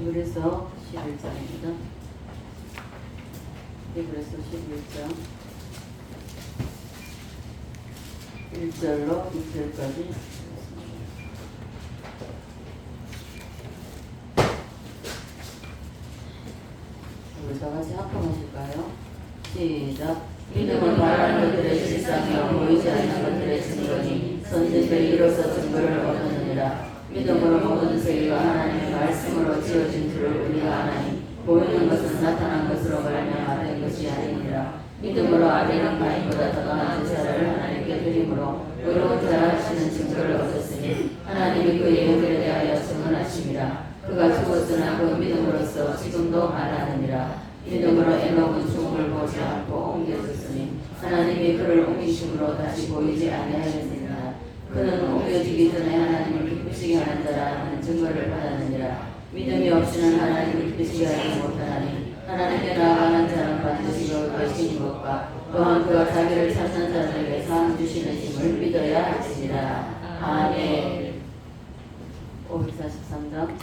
히브리서 11장입니다. 히브리서 11장 1절로 6절까지 우리 다 같이 합동하실까요? 시작. 믿음은 말하는 것들의 실상이요 보이지 않는 것들의 증거니 선지자들이 이로써 증거를 얻었느니라. 믿음으로 모든 세계가 하나님의 말씀으로 지어진 줄을 우리가 아나니 보이는 것은 나타난 것으로 말미암아 것이 아니니라. 믿음으로 아벨은 가인보다 더 나은 제사를 하나님께 드림으로 의로운 자라 하시는 증거를 얻었으니 하나님이 그의 영들에 대하여 증언하심이라. 그가 죽었으나 그 믿음으로써 지금도 말하느니라. 믿음으로 에녹은 죽음을 보지 않고 옮겨졌으니 하나님이 그를 옮기심으로 다시 보이지 아니하였느니라. 그는 옮겨지기 전에 하나님을 기쁘시게 하는 자라는 증거를 받았느니라. 믿음이 없이는 하나님을 기쁘시게 하지 못하나니 하나님께 나아가는 자는 반드시 그가 계신 것과 또한 그가 자기를 찾는 자들에게 상 주시는 힘을 믿어야 할지니라. 아멘. 543장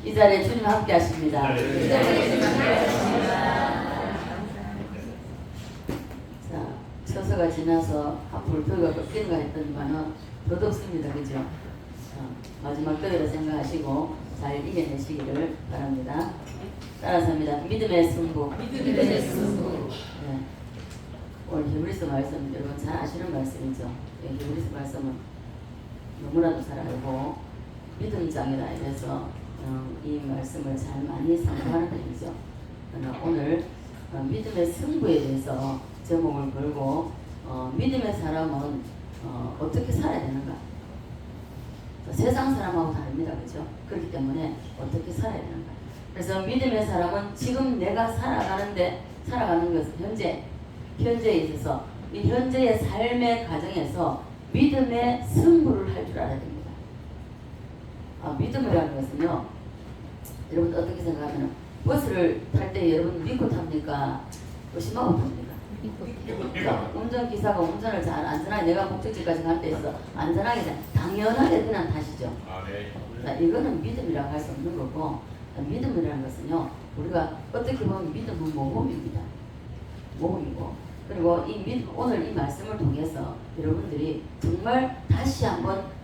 이 자리에 주님 함께 하십니다. 자, 처서가 지나서 앞으로 뼈가 꺾이는가 했더니만은 더 덥습니다. 그죠? 마지막 때이라 생각하시고 잘 이겨내시기를 바랍니다. 따라서 합니다. 믿음의 승부. 믿음의 승부. 네. 오늘 히브리서 말씀 여러분 잘 아시는 말씀이죠. 히브리서 말씀은 너무나도 잘 알고 믿음장이라 해서 이 말씀을 잘 많이 상고하는 편이죠. 오늘 믿음의 승부에 대해서 제목을 걸고 믿음의 사람은 어떻게 살아야 되는가? 세상 사람하고 다릅니다. 그렇죠? 그렇기 때문에 어떻게 살아야 되는가? 그래서 믿음의 사람은 지금 내가 살아가는 것은 현재에 있어서 이 현재의 삶의 과정에서 믿음의 승부를 할 줄 알아야 됩니다. 믿음이라는 것은요, 여러분 어떻게 생각하면 버스를 탈 때 여러분 믿고 탑니까? 의심하고 탑니까? 그러니까 운전기사가 운전을 잘 안전하게 내가 목적지까지 갈 때 있어 안전하게 당연하게 그냥 타시죠. 자, 이거는 믿음이라고 할 수 없는 거고, 믿음이라는 것은요, 우리가 어떻게 보면 믿음은 모험입니다. 모험이고, 그리고 오늘 이 말씀을 통해서 여러분들이 정말 다시 한번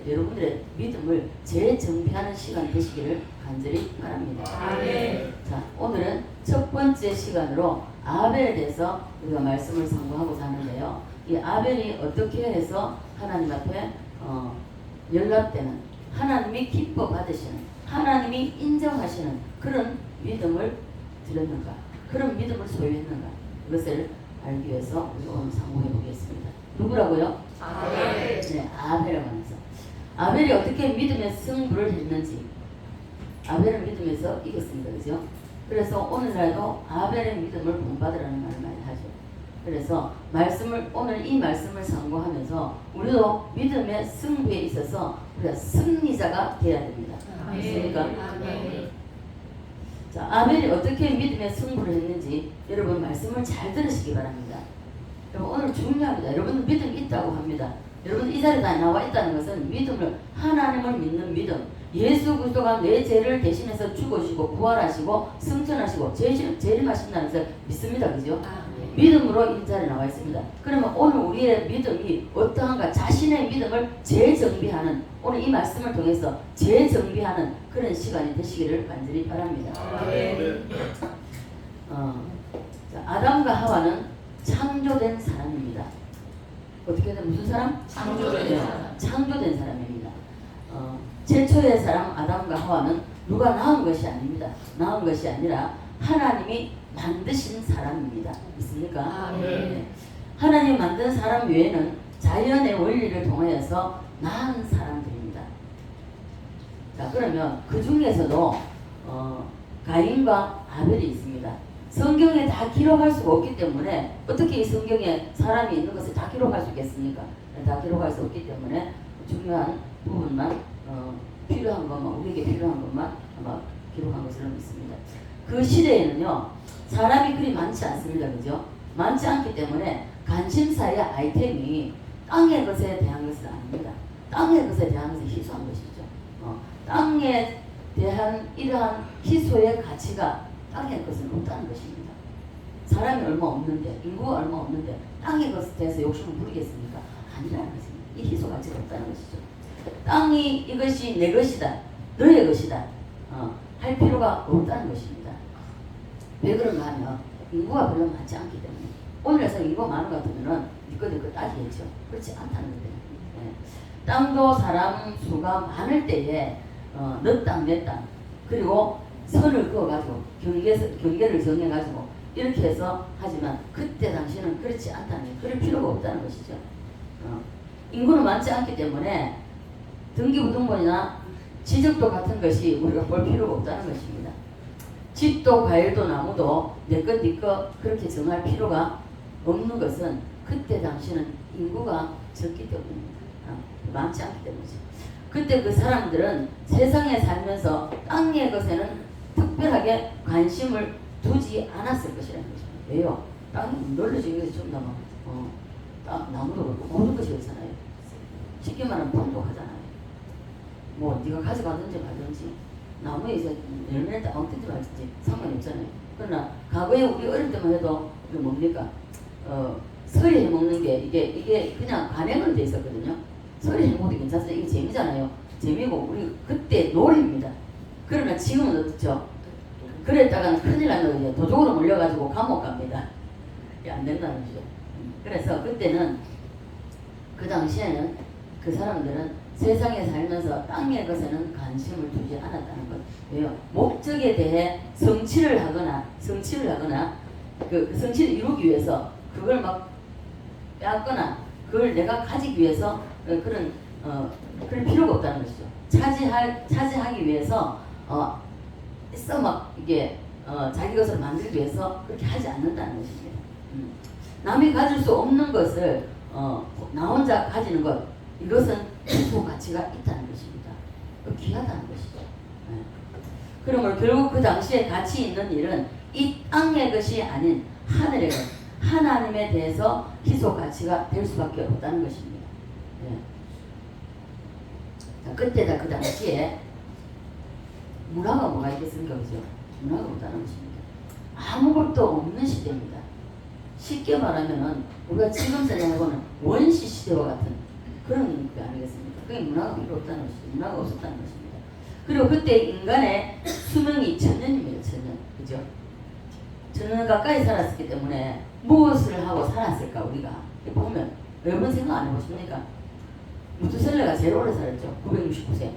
여러분들의 믿음을 재정비하는 시간 되시기를 간절히 바랍니다. 자, 오늘은 첫 번째 시간으로 아벨에 대해서 우리가 말씀을 상고하고자 하는데요. 이 아벨이 어떻게 해서 하나님 앞에 연락되는, 하나님이 기뻐 받으시는, 하나님이 인정하시는 그런 믿음을 드렸는가, 그런 믿음을 소유했는가, 이것을 알기 위해서 우리가 오늘 상고해 보겠습니다. 누구라고요? 아벨. 네, 아벨이라고 하면서 아벨이 어떻게 믿음의 승부를 했는지, 아벨은 믿음에서 이겼습니다. 그죠? 그래서 오늘날도 아벨의 믿음을 본받으라는 말을 많이 하죠. 그래서 오늘 이 말씀을 상고하면서 우리도 믿음의 승부에 있어서 우리가 승리자가 되어야 됩니다. 맞습니까? 자, 아벨이 어떻게 믿음의 승부를 했는지 여러분 말씀을 잘 들으시기 바랍니다. 여러분 오늘 중요합니다. 여러분 믿음이 있다고 합니다. 여러분 이 자리에 나와 있다는 것은 믿음을, 하나님을 믿는 믿음, 예수 그리스도가 내 죄를 대신해서 죽으시고 부활하시고 승천하시고 재림하신다는 것을 믿습니다. 그죠? 믿음으로 이 자리에 나와 있습니다. 그러면 오늘 우리의 믿음이 어떠한가, 자신의 믿음을 재정비하는, 오늘 이 말씀을 통해서 재정비하는 그런 시간이 되시기를 간절히 바랍니다. 자, 아담과 하와는 창조된 사람입니다. 어떻게 된 무슨 사람? 창조된 사람. 창조된 사람입니다. 최초의 사람 아담과 하와는 누가 낳은 것이 아닙니다. 낳은 것이 아니라 하나님이 만드신 사람입니다. 있습니까? 네. 하나님이 만든 사람 외에는 자연의 원리를 통하여서 낳은 사람들입니다. 자, 그러면 그 중에서도 가인과 아벨이 있습니다. 성경에 다 기록할 수가 없기 때문에, 어떻게 이 성경에 사람이 있는 것을 다 기록할 수 있겠습니까? 다 기록할 수 없기 때문에 중요한 부분만, 필요한 것만, 우리에게 필요한 것만 아마 기록한 것으로 믿습니다. 그 시대에는요, 사람이 그리 많지 않습니다. 그죠? 많지 않기 때문에 관심사의 아이템이 땅의 것에 대한 것은 아닙니다. 땅의 것에 대한 것은 희소한 것이죠. 땅에 대한 이러한 희소의 가치가 땅의 것은 없다는 것입니다. 사람이 얼마 없는데, 인구가 얼마 없는데 땅의 것에 대해서 욕심을 부리겠습니까? 아니라는 것입니다. 이 희소 가치가 없다는 것이죠. 땅이 이것이 내 것이다, 너의 것이다 할 필요가 없다는 것입니다. 왜 그런가 하면 인구가 별로 많지 않기 때문에. 오늘에서 인구가 많은 것 같으면 이거 따지겠죠. 그렇지 않다는 거예요. 네. 땅도 사람 수가 많을 때에 너 땅, 내 땅, 그리고 선을 그어가지고 경계를 정해가지고 이렇게 해서 하지만 그때 당시에는 그렇지 않다는 거예요. 그럴 필요가 없다는 것이죠. 인구는 많지 않기 때문에 등기부등본이나 지적도 같은 것이 우리가 볼 필요가 없다는 것입니다. 집도 과일도 나무도 내 것 네 것 그렇게 정할 필요가 없는 것은 그때 당시는 인구가 적기 때문입니다. 많지 않기 때문이죠. 그때 그 사람들은 세상에 살면서 땅의 것에는 특별하게 관심을 두지 않았을 것이라는 것입니다. 왜요? 땅이 널려 지어서 좀 남아 나무도 그렇고 모든 것이 그렇잖아요. 쉽게 말하면 풍족하잖아요. 뭐 네가 가져가든지 말든지 나무에 이제 열매를 딱 엉든지 말든지 상관이 없잖아요. 그러나 과거에 우리 어릴 때만 해도 이거 뭡니까? 서리 해먹는 게 이게 그냥 간행은 돼 있었거든요. 서리 해먹어도 괜찮아요. 이게 재미잖아요. 재미고 우리 그때 놀이입니다. 그러나 지금은 어떻죠? 그랬다가는 큰일 나는 거예요. 도적으로 몰려가지고 감옥 갑니다. 이게 안 된다는 거죠. 그래서 그때는 그 당시에는 그 사람들은 세상에 살면서 땅의 것에는 관심을 두지 않았다는 것. 왜요? 목적에 대해 성취를 하거나 그 성취를 이루기 위해서 그걸 막 빼앗거나 그걸 내가 가지기 위해서 그럴 필요가 없다는 것이죠. 차지하기 위해서 막 이게 자기 것을 만들기 위해서 그렇게 하지 않는다는 것입니다. 남이 가질 수 없는 것을 나 혼자 가지는 것, 이것은 희소 가치가 있다는 것입니다. 귀하다는 것이죠. 네. 그러므로 결국 그 당시에 가치 있는 일은 이 땅의 것이 아닌 하늘의 것, 하나님에 대해서 희소 가치가 될 수밖에 없다는 것입니다. 네. 자, 그때다 그 당시에 문화가 뭐가 있겠습니까? 그죠? 문화가 없다는 것입니다. 아무것도 없는 시대입니다. 쉽게 말하면은 우리가 지금 생각해보는 원시 시대와 같은 그런 게 아니겠습니까? 그게 문화가 필요 없다는 것이죠. 문화가 없었다는 것입니다. 그리고 그때 인간의 수명이 1000년입니다. 1000년. 그죠? 1000년 가까이 살았기 때문에 무엇을 하고 살았을까 우리가 보면 여러분 생각 안 해보십니까? 무투셀라가 제일 오래 살았죠. 969세.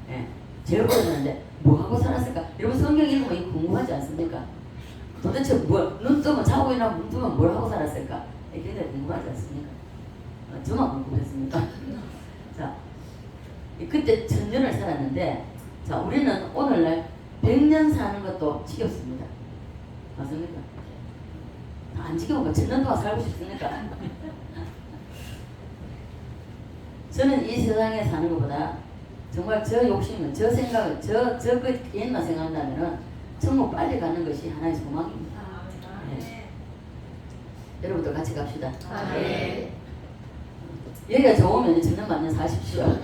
예. 제일 오래 살았는데 뭐 하고 살았을까? 여러분 성경 읽으면 이거 궁금하지 않습니까? 도대체 눈 뜨면 자고 일어나면 눈 뜨면 뭘 하고 살았을까? 굉장히 궁금하지 않습니까? 저만 궁금했습니다. 자, 그때 1000년을 살았는데, 자, 우리는 오늘날 100년 사는 것도 지겹습니다. 맞습니까? 안 지겨우면 1000년 동안 살고 싶습니까? 저는 이 세상에 사는 것보다 정말 저 욕심은, 저 생각은, 그 옛날 생각한다면은 천국 빨리 가는 것이 하나의 소망입니다. 네. 여러분도 같이 갑시다. 네. 여기가 좋으면 1000년 만년 사십시오.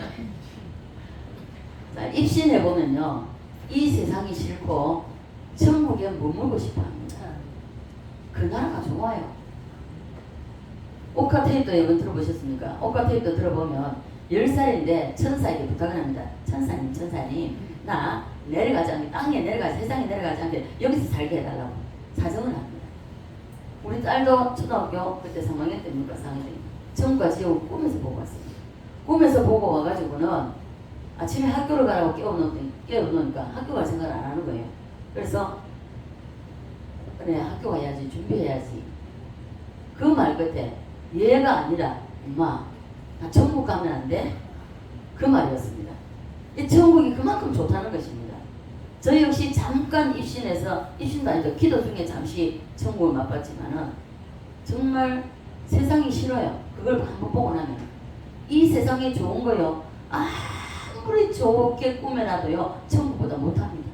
자, 입신해보면요, 이 세상이 싫고 천국에 머물고 싶어 합니다. 그 나라가 좋아요. 오카 테이프도 여러분 들어보셨습니까? 오카 테이프도 들어보면 10살인데 천사에게 부탁을 합니다. 천사님, 나 내려가지 않게, 땅에 내려가지, 세상에 내려가지 않게 여기서 살게 해달라고 사정을 합니다. 우리 딸도 초등학교 그때 3학년 때입니까? 4학년 때 천국과 지옥을 꿈에서 보고 왔습니다. 꿈에서 보고 와가지고는 아침에 학교를 가라고 깨워놓으니까 학교 갈 생각을 안 하는 거예요. 그래서 그래, 학교 가야지, 준비해야지. 그 말 끝에 얘가 아니라 엄마, 나 천국 가면 안 돼? 그 말이었습니다. 이 천국이 그만큼 좋다는 것입니다. 저 역시 잠깐 입신도 아니죠. 기도 중에 잠시 천국을 맛봤지만은 정말 세상이 싫어요. 그걸 한번 보고 나면 이 세상이 좋은 거요, 아무리 좋게 꾸며놔도요 천국보다 못합니다.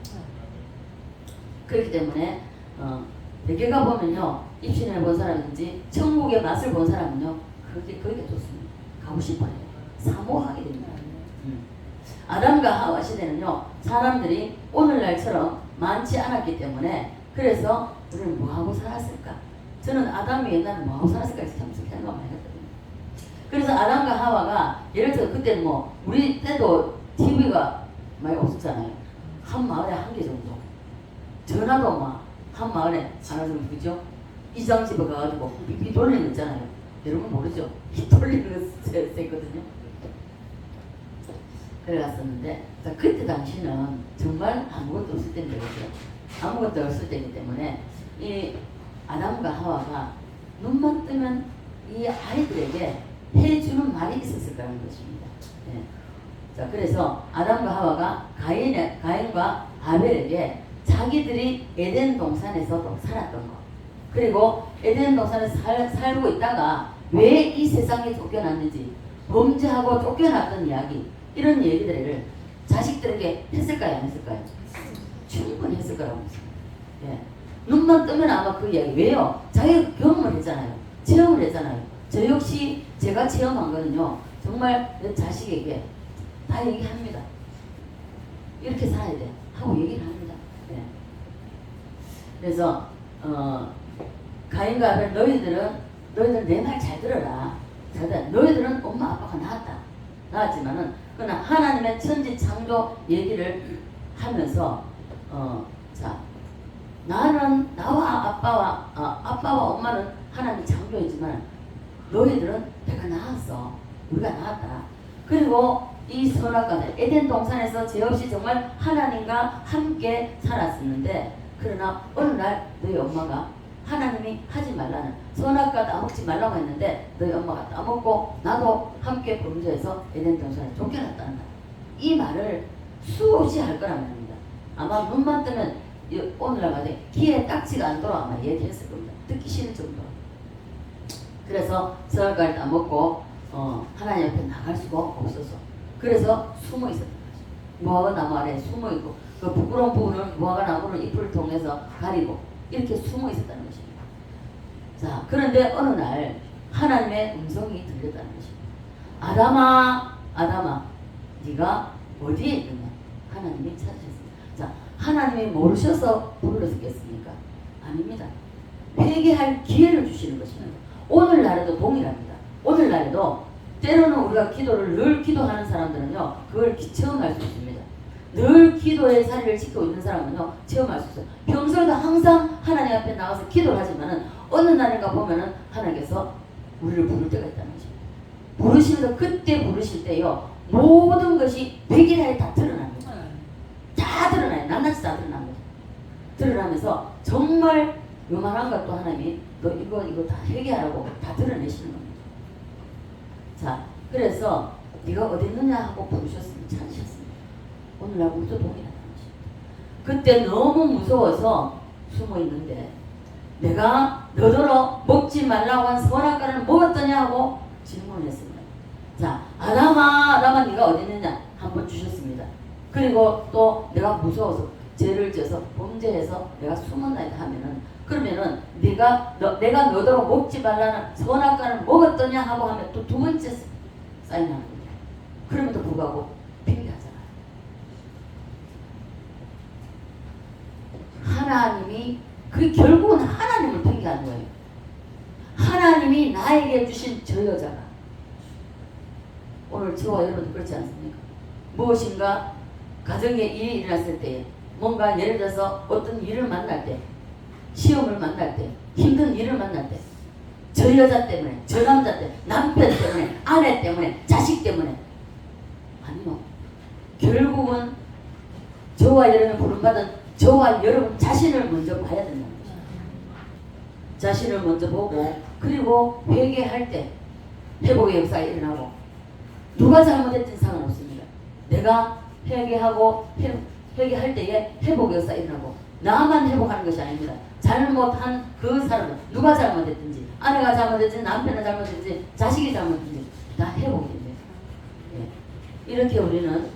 그렇기 때문에 대개 가보면요, 입신을 본 사람인지 천국의 맛을 본 사람은요 그게 좋습니다. 가고 싶어요. 사모하게 됩니다. 아담과 하와 시대는요 사람들이 오늘날처럼 많지 않았기 때문에, 그래서 우리는 뭐하고 살았을까? 저는 아담이 옛날에 뭐하고 살았을까 해서 참 생각 많이 했거든요. 그래서 아담과 하와가 예를 들어 그때는 뭐 우리 때도 TV가 많이 없었잖아요. 한 마을에 한 개 정도. 전화도 막 한 마을에 하나 정도, 그죠? 이장집에 가가지고 비 돌리는 거 있잖아요. 여러분 모르죠? 비 돌리는 거 했거든요. 그래갔었는데, 그때 당시는 정말 아무것도 없을 때인데, 그죠? 아무것도 없을 때이기 때문에 이 아담과 하와가 눈만 뜨면 이 아이들에게 해주는 말이 있었을 거라는 것입니다. 예. 자, 그래서 아담과 하와가 가인과 아벨에게 자기들이 에덴 동산에서도 살았던 것, 그리고 에덴 동산에서 살고 있다가 왜 이 세상에 쫓겨났는지, 범죄하고 쫓겨났던 이야기, 이런 얘기들을 자식들에게 했을까요? 안 했을까요? 충분히 했을 거라고 믿습니다. 예. 눈만 뜨면 아마 그 이야기. 왜요? 자기가 경험을 했잖아요. 체험을 했잖아요. 저 역시 제가 체험한 거는요, 정말 내 자식에게 다 얘기합니다. 이렇게 살아야 돼 하고 얘기를 합니다. 네. 그래서 가인과 아벨, 너희들 내 말 잘 들어라. 잘 들어. 너희들은 엄마 아빠가 낳았지만은 그러나 하나님의 천지 창조 얘기를 하면서 자, 나는 나와 아빠와 엄마는 하나님 창조이지만 너희들은 내가 낳았어. 우리가 낳았다. 그리고 이 선악과는 에덴 동산에서 죄 없이 정말 하나님과 함께 살았었는데, 그러나 어느 날 너희 엄마가 하나님이 하지 말라는 선악과 따먹지 말라고 했는데 너희 엄마가 따먹고 나도 함께 범죄해서 에덴 동산에 쫓겨났단다. 이 말을 수없이 할 거란 말입니다. 아마 눈만 뜨면 오늘날 말에 귀에 딱지가 않도록 아마 얘기했을 겁니다. 듣기 싫을 정도로. 그래서 선악과를 다 먹고 하나님 앞에 나갈 수가 없어서 그래서 숨어 있었던 거죠. 무화과 나무 아래 숨어 있고 그 부끄러운 부분을 무화과 나무를 잎을 통해서 가리고 이렇게 숨어 있었다는 것입니다. 자, 그런데 어느 날 하나님의 음성이 들렸다는 것입니다. 아담아, 아담아, 네가 어디에 있느냐? 하나님이 찾으셨습니다. 자, 하나님이 모르셔서 불렀겠습니까? 아닙니다. 회개할 기회를 주시는 것입니다. 오늘날에도 동일합니다. 오늘날에도 때로는 우리가 기도를 늘 기도하는 사람들은요, 그걸 체험할 수 있습니다. 늘 기도의 자리를 지키고 있는 사람은요, 체험할 수 있어요. 평소에도 항상 하나님 앞에 나가서 기도를 하지만은 어느 날인가 보면은 하나님께서 우리를 부를 때가 있다는 거죠. 부르시면서 그때 부르실 때요, 모든 것이 백일하에 다 드러납니다. 다 드러나요. 낱낱이 다 드러납니다. 드러나면서 정말 요만한 것도 하나님이 너 이거 다 회개하라고 다 드러내시는 겁니다. 자, 그래서 네가 어디 있느냐 하고 부르셨으면 찾으셨습니다. 오늘날 우리도 동일하다는 것입니다. 그때 너무 무서워서 숨어 있는데 내가 너더러 먹지 말라고 한 선악과를 먹었더냐 하고 질문했습니다. 자, 아담아, 아담아, 네가 어디 있느냐 한번 주셨습니다. 그리고 또 내가 무서워서 죄를 져서 범죄해서 내가 숨었나이다 하면은 그러면은 내가 너더러 먹지 말라는 선악과를 먹었더냐 하고 하면 또 두 번째 사인하는 거예요. 그럼에도 불구하고 핑계하잖아요. 하나님이 그 결국은 하나님을 핑계하는 거예요. 하나님이 나에게 주신 저 여자가 오늘 저와 여러분 그렇지 않습니까? 무엇인가 가정에 일이 일어났을 때 뭔가 예를 들어서 어떤 일을 만날 때 시험을 만날 때 힘든 일을 만날 때 저 여자 때문에 저 남자 때문에 남편 때문에 아내 때문에 자식 때문에 아니요. 결국은 저와 여러분이 부름받은 저와 여러분 자신을 먼저 봐야 된다는 거죠. 자신을 먼저 보고 그리고 회개할 때 회복의 역사가 일어나고 누가 잘못했든 상관없습니다. 내가 회개하고 회개할 때에 회복의 역사가 일어나고 나만 회복하는 것이 아닙니다. 잘못한 그 사람은 누가 잘못했든지 아내가 잘못했든지 남편이 잘못했든지 자식이 잘못했든지 다 회복이 됩니다. 예. 이렇게 우리는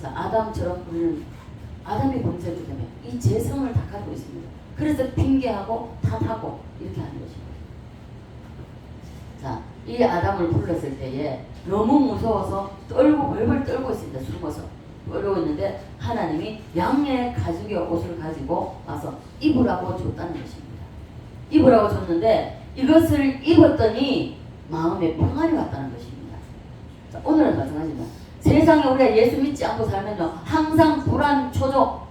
자, 아담처럼 우리는 아담이 범죄했기 때문에 이 죄성을 다 가지고 있습니다. 그래서 핑계하고 탓하고 이렇게 하는 것입니다. 자, 이 아담을 불렀을 때에 너무 무서워서 떨고 벌벌 떨고 있습니다. 숨어서 떨고 있는데 하나님이 양의 가죽의 옷을 가지고 와서 입으라고 줬다는 것입니다. 입으라고 줬는데 이것을 입었더니 마음에 평안이 왔다는 것입니다. 자, 오늘은 마찬가지입니다. 세상에 우리가 예수 믿지 않고 살면요 항상 불안, 초조,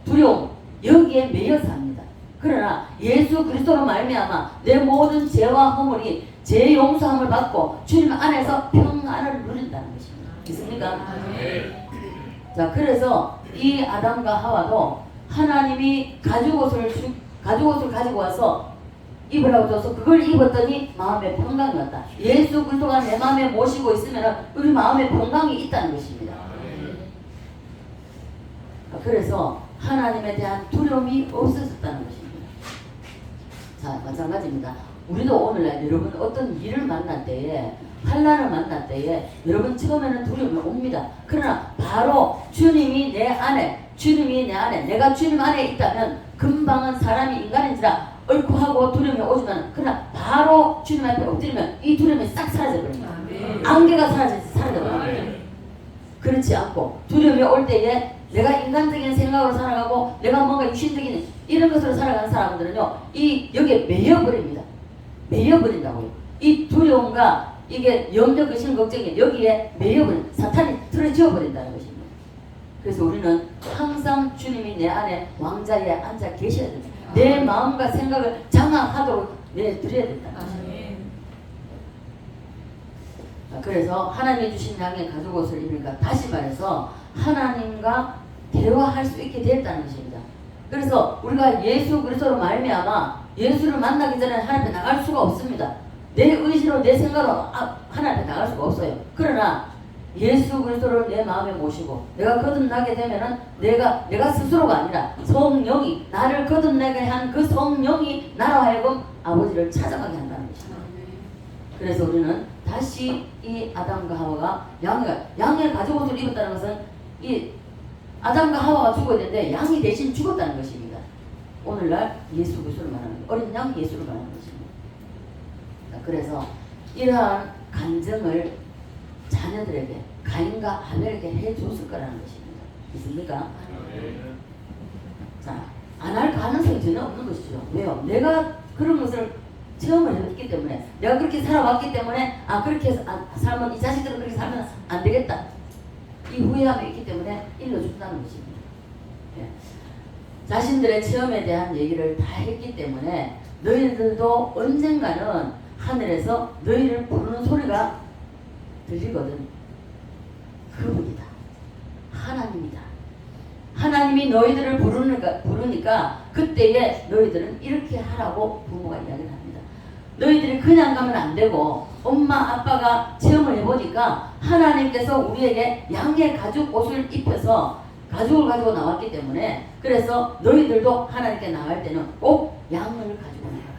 두려움 여기에 매여 삽니다. 그러나 예수 그리스도로 말미암아 내 모든 죄와 허물이 죄 용서함을 받고 주님 안에서 평안을 누린다는 것입니다. 있습니까? 네. 자, 그래서 이 아담과 하와도 하나님이 가죽옷을 가지고 와서 입으라고 줘서 그걸 입었더니 마음에 평강이 왔다. 예수 그리스도가 내 마음에 모시고 있으면 우리 마음에 평강이 있다는 것입니다. 그래서 하나님에 대한 두려움이 없어졌다는 것입니다. 자, 마찬가지입니다. 우리도 오늘날 여러분 어떤 일을 만날 때에 환난을 만날 때에 여러분 처음에는 두려움이 옵니다. 그러나 바로 주님이 내 안에 내가 주님 안에 있다면 금방은 사람이 인간인지라 옳고 하고 두려움이 오지만 그러나 바로 주님 앞에 엎드리면 이 두려움이 싹 사라져버립니다. 안개가 사라져버립니다. 그렇지 않고 두려움이 올 때에 내가 인간적인 생각으로 살아가고 내가 뭔가 육신적인 이런 것으로 살아가는 사람들은요 여기에 매여버립니다. 매여버린다고요. 이 두려움과 이게 염려, 근심, 걱정이 여기에 매여버린 사탄이 틀어지어 버린다는 것입니다. 그래서 우리는 항상 주님이 내 안에 왕자리에 앉아 계셔야 됩니다. 내 마음과 생각을 장악하도록 내드려야 된다는 것입니다. 그래서 하나님이 주신 양의 가죽옷을 입으니까 다시 말해서 하나님과 대화할 수 있게 되었다는 것입니다. 그래서 우리가 예수 그리스도로 말미암아 예수를 만나기 전에 하나님 앞에 나갈 수가 없습니다. 내 의지로 내 생각으로 하나님 앞에 나갈 수가 없어요. 그러나 예수 그리스도를 내 마음에 모시고 내가 거듭나게 되면은 내가 스스로가 아니라 성령이 나를 거듭나게 한 그 성령이 나로 하여금 아버지를 찾아가게 한다는 것입니다. 그래서 우리는 다시 이 아담과 하와가 양의 가죽 옷을 입었다는 것은 이 아담과 하와가 죽어야 되는데 양이 대신 죽었다는 것입니다. 오늘날 예수 그리스도를 말하는 거예요. 어린 양 예수를 말하는 것입니다. 그래서 이러한 간증을 자녀들에게 가인과 아벨에게 해줬을 거라는 것입니다. 있습니까? 자, 안 할 가능성이 전혀 없는 것이죠. 왜요? 내가 그런 것을 체험을 했기 때문에, 내가 그렇게 살아왔기 때문에, 그렇게 살면, 이 자식들은 그렇게 살면 안 되겠다. 이 후회함이 있기 때문에 일러준다는 것입니다. 예. 자신들의 체험에 대한 얘기를 다 했기 때문에 너희들도 언젠가는 하늘에서 너희를 부르는 소리가 들리거든. 그분이다. 하나님이다. 하나님이 너희들을 부르니까 그때에 너희들은 이렇게 하라고 부모가 이야기를 합니다. 너희들이 그냥 가면 안 되고 엄마 아빠가 체험을 해보니까 하나님께서 우리에게 양의 가죽 옷을 입혀서 가죽을 가지고 나왔기 때문에 그래서 너희들도 하나님께 나갈 때는 꼭 양을 가지고 나가라.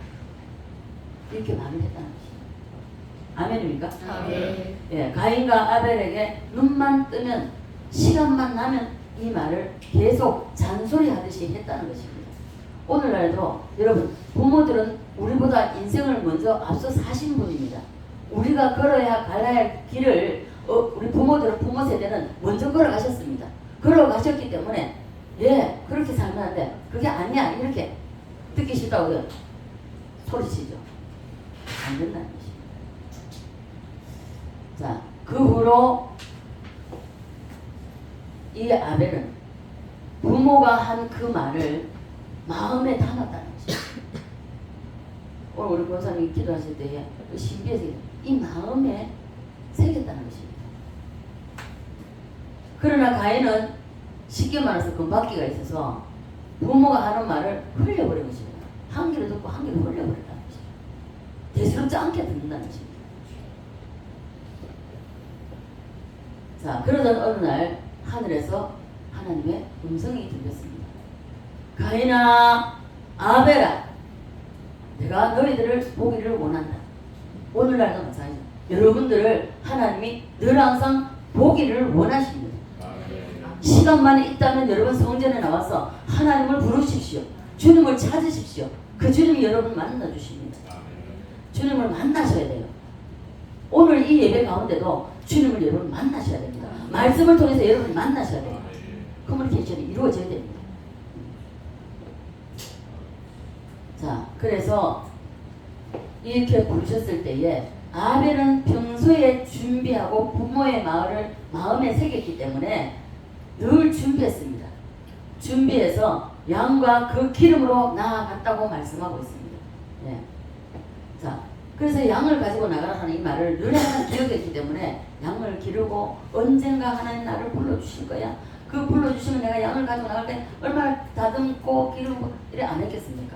이렇게 말을 했다는 것입니다. 아멘입니까? 아멘. 예, 가인과 아벨에게 눈만 뜨면 시간만 나면 이 말을 계속 잔소리하듯이 했다는 것입니다. 오늘날도 여러분 부모들은 우리보다 인생을 먼저 앞서 사신 분입니다. 우리가 갈아야 할 길을 우리 부모들은 부모 세대는 먼저 걸어가셨습니다. 걸어가셨기 때문에 예 그렇게 살면 안 돼. 그게 아니야 이렇게 듣기 싫다고 소리치죠. 안 된다는 것입니다. 자, 그 후로 이 아벨은 부모가 한 그 말을 마음에 담았다는 것입니다. 오늘 우리 권사님이 기도하실 때에 신비해서 이 마음에 새겼다는 것입니다. 그러나 가인은 쉽게 말해서 금박기가 있어서 부모가 하는 말을 흘려버린 것입니다. 한 귀로 듣고 한 귀로 흘려버렸다는 것입니다. 대수롭지 않게 듣는다는 것입니다. 자, 그러던 어느 날 하늘에서 하나님의 음성이 들렸습니다. 가인아, 아벨아, 내가 너희들을 보기를 원한다. 오늘날도 마찬가지죠. 여러분들을 하나님이 늘 항상 보기를 원하십니다. 시간만 있다면 여러분 성전에 나와서 하나님을 부르십시오. 주님을 찾으십시오. 그 주님이 여러분을 만나주십니다. 주님을 만나셔야 돼요. 오늘 이 예배 가운데도 주님을 여러분 만나셔야 됩니다. 말씀을 통해서 여러분이 만나셔야 돼요. 커뮤니케이션이 이루어져야 됩니다. 자, 그래서 이렇게 부르셨을 때에 아벨은 평소에 준비하고 부모의 마음에 새겼기 때문에 늘 준비했습니다. 준비해서 양과 그 기름으로 나아갔다고 말씀하고 있습니다. 네. 자, 그래서 양을 가지고 나가라 하는 이 말을 늘 항상 기억했기 때문에 양을 기르고 언젠가 하나님 나를 불러주실 거야. 그 불러주시면 내가 양을 가지고 나갈 때 얼마나 다듬고 기르고 이래 안 했겠습니까?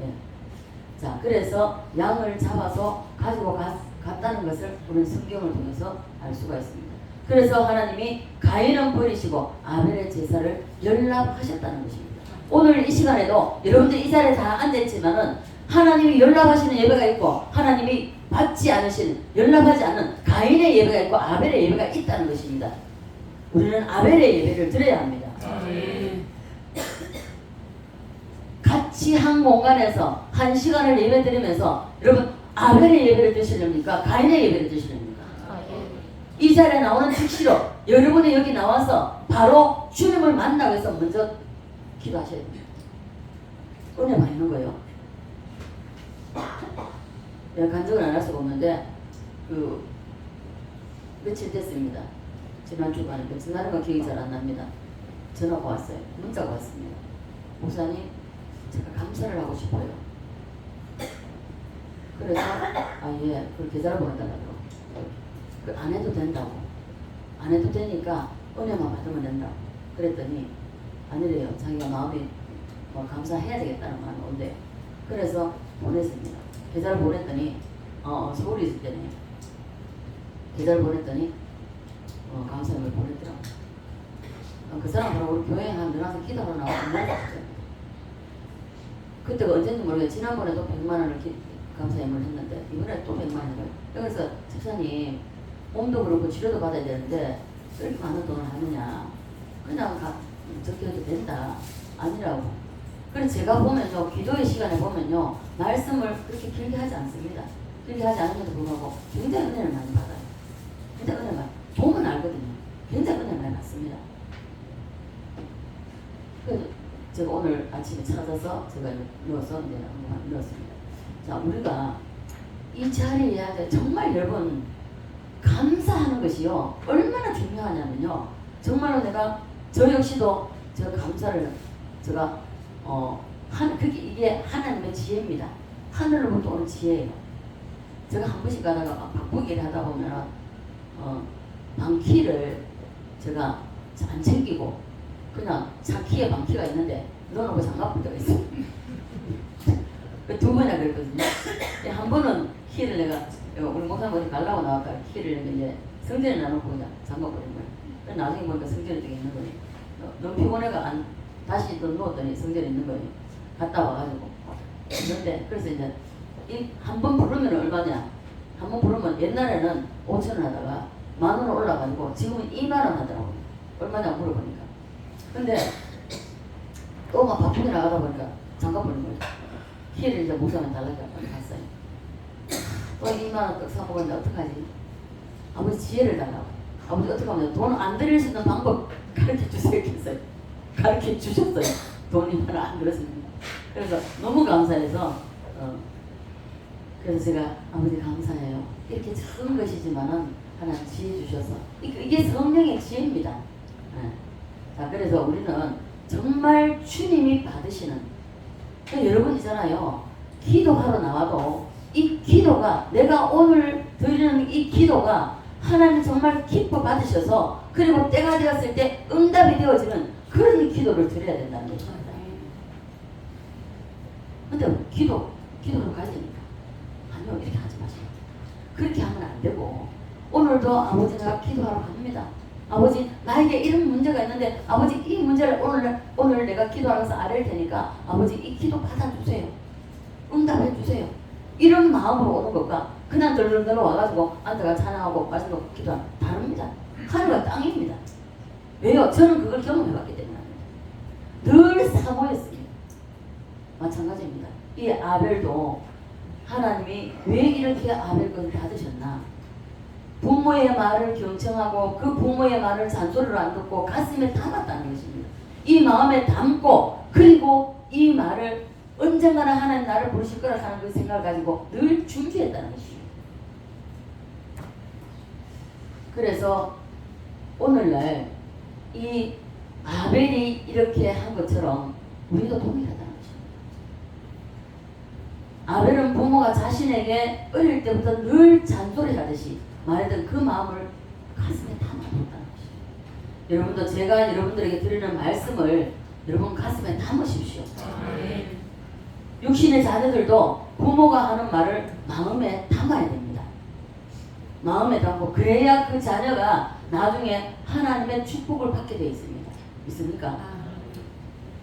예. 자, 그래서 양을 잡아서 가지고 갔다는 것을 우리는 성경을 통해서 알 수가 있습니다. 그래서 하나님이 가인은 버리시고 아벨의 제사를 연락하셨다는 것입니다. 오늘 이 시간에도 여러분들 이 자리에 다 앉아있지만은 하나님이 연락하시는 예배가 있고 하나님이 받지 않으신 연락하지 않은 가인의 예배가 있고 아벨의 예배가 있다는 것입니다. 우리는 아벨의 예배를 드려야 합니다. 같이 한 공간에서 한 시간을 예배 드리면서 여러분 아벨의 예배를 드시렵니까? 가인의 예배를 드시렵니까? 이 자리에 나오는 즉시로 여러분이 여기 나와서 바로 주님을 만나기 위해서 먼저 기도하셔야 됩니다. 은혜 받는 거예요. 내가 간증을 안 할 수가 없는데 며칠 됐습니다. 지난 주간에 며칠 날인가 기억이 잘 안 납니다. 전화가 왔어요. 문자가 왔습니다. 목사님 제가 감사를 하고 싶어요. 그래서 예, 그걸 계좌를 보내달라고. 안 해도 된다고. 안 해도 되니까 은혜만 받으면 된다고. 그랬더니 아니래요. 자기가 마음이 감사해야 되겠다는 마음이 온대요. 그래서 보냈습니다. 계좌를 보냈더니 서울에 있을 때네. 계좌를 보냈더니 감사함을 보냈더라고요. 그 사람들하고 우리 교회에 늘 항상 기도하러 나와서 몰랐어요. 그때가 언제인지 모르겠어요. 지난번에도 100만 원을 감사 예물을 했는데 이번에 또 100만 원을. 그래서 집사님 몸도 그렇고 치료도 받아야 되는데 왜 이렇게 많은 돈을 하느냐. 그냥 저렇게 해도 된다. 아니라고. 그래서 제가 보면요, 기도의 시간에 보면요, 말씀을 그렇게 길게 하지 않습니다. 길게 하지 않음에도 불구하고 굉장히 은혜를 많이 받아요. 굉장히 은혜를 많이, 보면 알거든요. 굉장히 은혜를 많이 받습니다. 그래서 제가 오늘 아침에 찾아서 제가 누워서 이제 한번 누웠습니다. 자, 우리가 이 자리에 정말 여러분 감사하는 것이요, 얼마나 중요하냐면요, 정말로 저 역시도 제가 감사를 그게 이게 하나님의 지혜입니다. 하늘로부터 오는 지혜예요. 제가 한 번씩 가다가 바쁘게 하다 보면 방키를 제가 안 챙기고 그냥 차키에 방키가 있는데 넣어놓고 장갑 때가 있어요. 두 번이나 그랬거든요. 한 번은 키를 내가 우리 목사님이 가려고 나왔다 키를 이제 성전에 놔놓고 그냥 장갑 버린 거예요. 나중에 보니까 성전에 저기 있는 거예요. 너무 피곤해가 다시 또 누웠더니 성전에 있는 거예요. 갔다 와가지고. 그래서 이제 한 번 부르면 얼마냐? 한 번 부르면 옛날에는 5,000원 하다가 10,000원 올라가지고 지금은 20,000원 하더라고요. 얼마냐 물어보니까. 근데 또 막 바쁘게 나가다 보니까 장갑 버린 거예요. 키를 이제 목사님 달라고 갔어요. 또 20,000원 떡 사먹었는데 어떡하지? 아버지 지혜를 달라고. 아버지 어떻게 하면 돈 안 들일 수 있는 방법 가르쳐 주세요. 했어요. 가르쳐 주셨어요. 돈이 하나 안 들었습니다. 그래서 너무 감사해서 그래서 제가 아버지 감사해요. 이렇게 작은 것이지만은 하나님 지혜 주셔서 이게 성령의 지혜입니다. 네. 자, 그래서 우리는 정말 주님이 받으시는 그러니까 여러분 있잖아요. 기도하러 나와도 이 기도가 내가 오늘 드리는 이 기도가 하나님 정말 기뻐 받으셔서 그리고 때가 되었을 때 응답이 되어지는 그런 기도를 드려야 된다는 것입니다. 근데 기도로 가야 되니까 아니요 이렇게 하지 마세요. 그렇게 하면 안 되고 오늘도 아버지 내가 기도하러 갑니다. 아버지 나에게 이런 문제가 있는데 아버지 이 문제를 오늘 내가 기도하면서 아랠 테니까 아버지 이 기도 받아주세요. 응답해 주세요. 이런 마음으로 오는 것과 그냥 덜덜덜 와가지고 앉아가 찬양하고 말씀 놓고 기도하면 다릅니다. 하늘과 땅입니다. 왜요? 저는 그걸 경험해봤기 때문에 늘 사모했습니다. 마찬가지입니다. 이 아벨도 하나님이 왜 이렇게 아벨 것을 받으셨나? 부모의 말을 경청하고 그 부모의 말을 잔소리로 안 듣고 가슴에 담았다는 것입니다. 이 마음에 담고 그리고 이 말을 언젠가는 하나님 나를 부르실 거라 하는 그 생각을 가지고 늘 준비했다는 것입니다. 그래서 오늘날 이 아벨이 이렇게 한 것처럼 우리도 동일하다는 것입니다. 아벨은 부모가 자신에게 어릴 때부터 늘 잔소리하듯이 말했던 그 마음을 가슴에 담아뒀다는 것입니다. 여러분도 제가 여러분들에게 드리는 말씀을 여러분 가슴에 담으십시오. 육신의 자녀들도 부모가 하는 말을 마음에 담아야 됩니다. 마음에 담고 그래야 그 자녀가 나중에 하나님의 축복을 받게 되어 있습니다. 있습니까?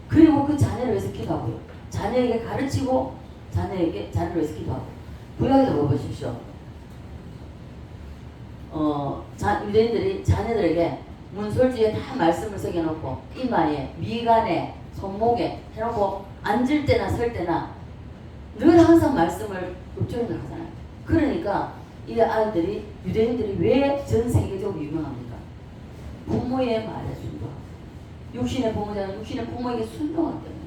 그리고 그 자녀를 위해서 기도하고요. 자녀에게 가르치고 자녀를 위해서 기도하고. 구약에서 보십시오. 유대인들이 자녀들에게 문설주에 다 말씀을 새겨놓고 이마에, 미간에, 손목에 해놓고 앉을 때나 설 때나 늘 항상 말씀을 읊조리는 하잖아요. 그러니까 이 아이들이 유대인들이 왜 전 세계적으로 유명합니까? 부모의 말에 순종하고 육신의 부모자는 육신의 부모에게 순종하기 때문에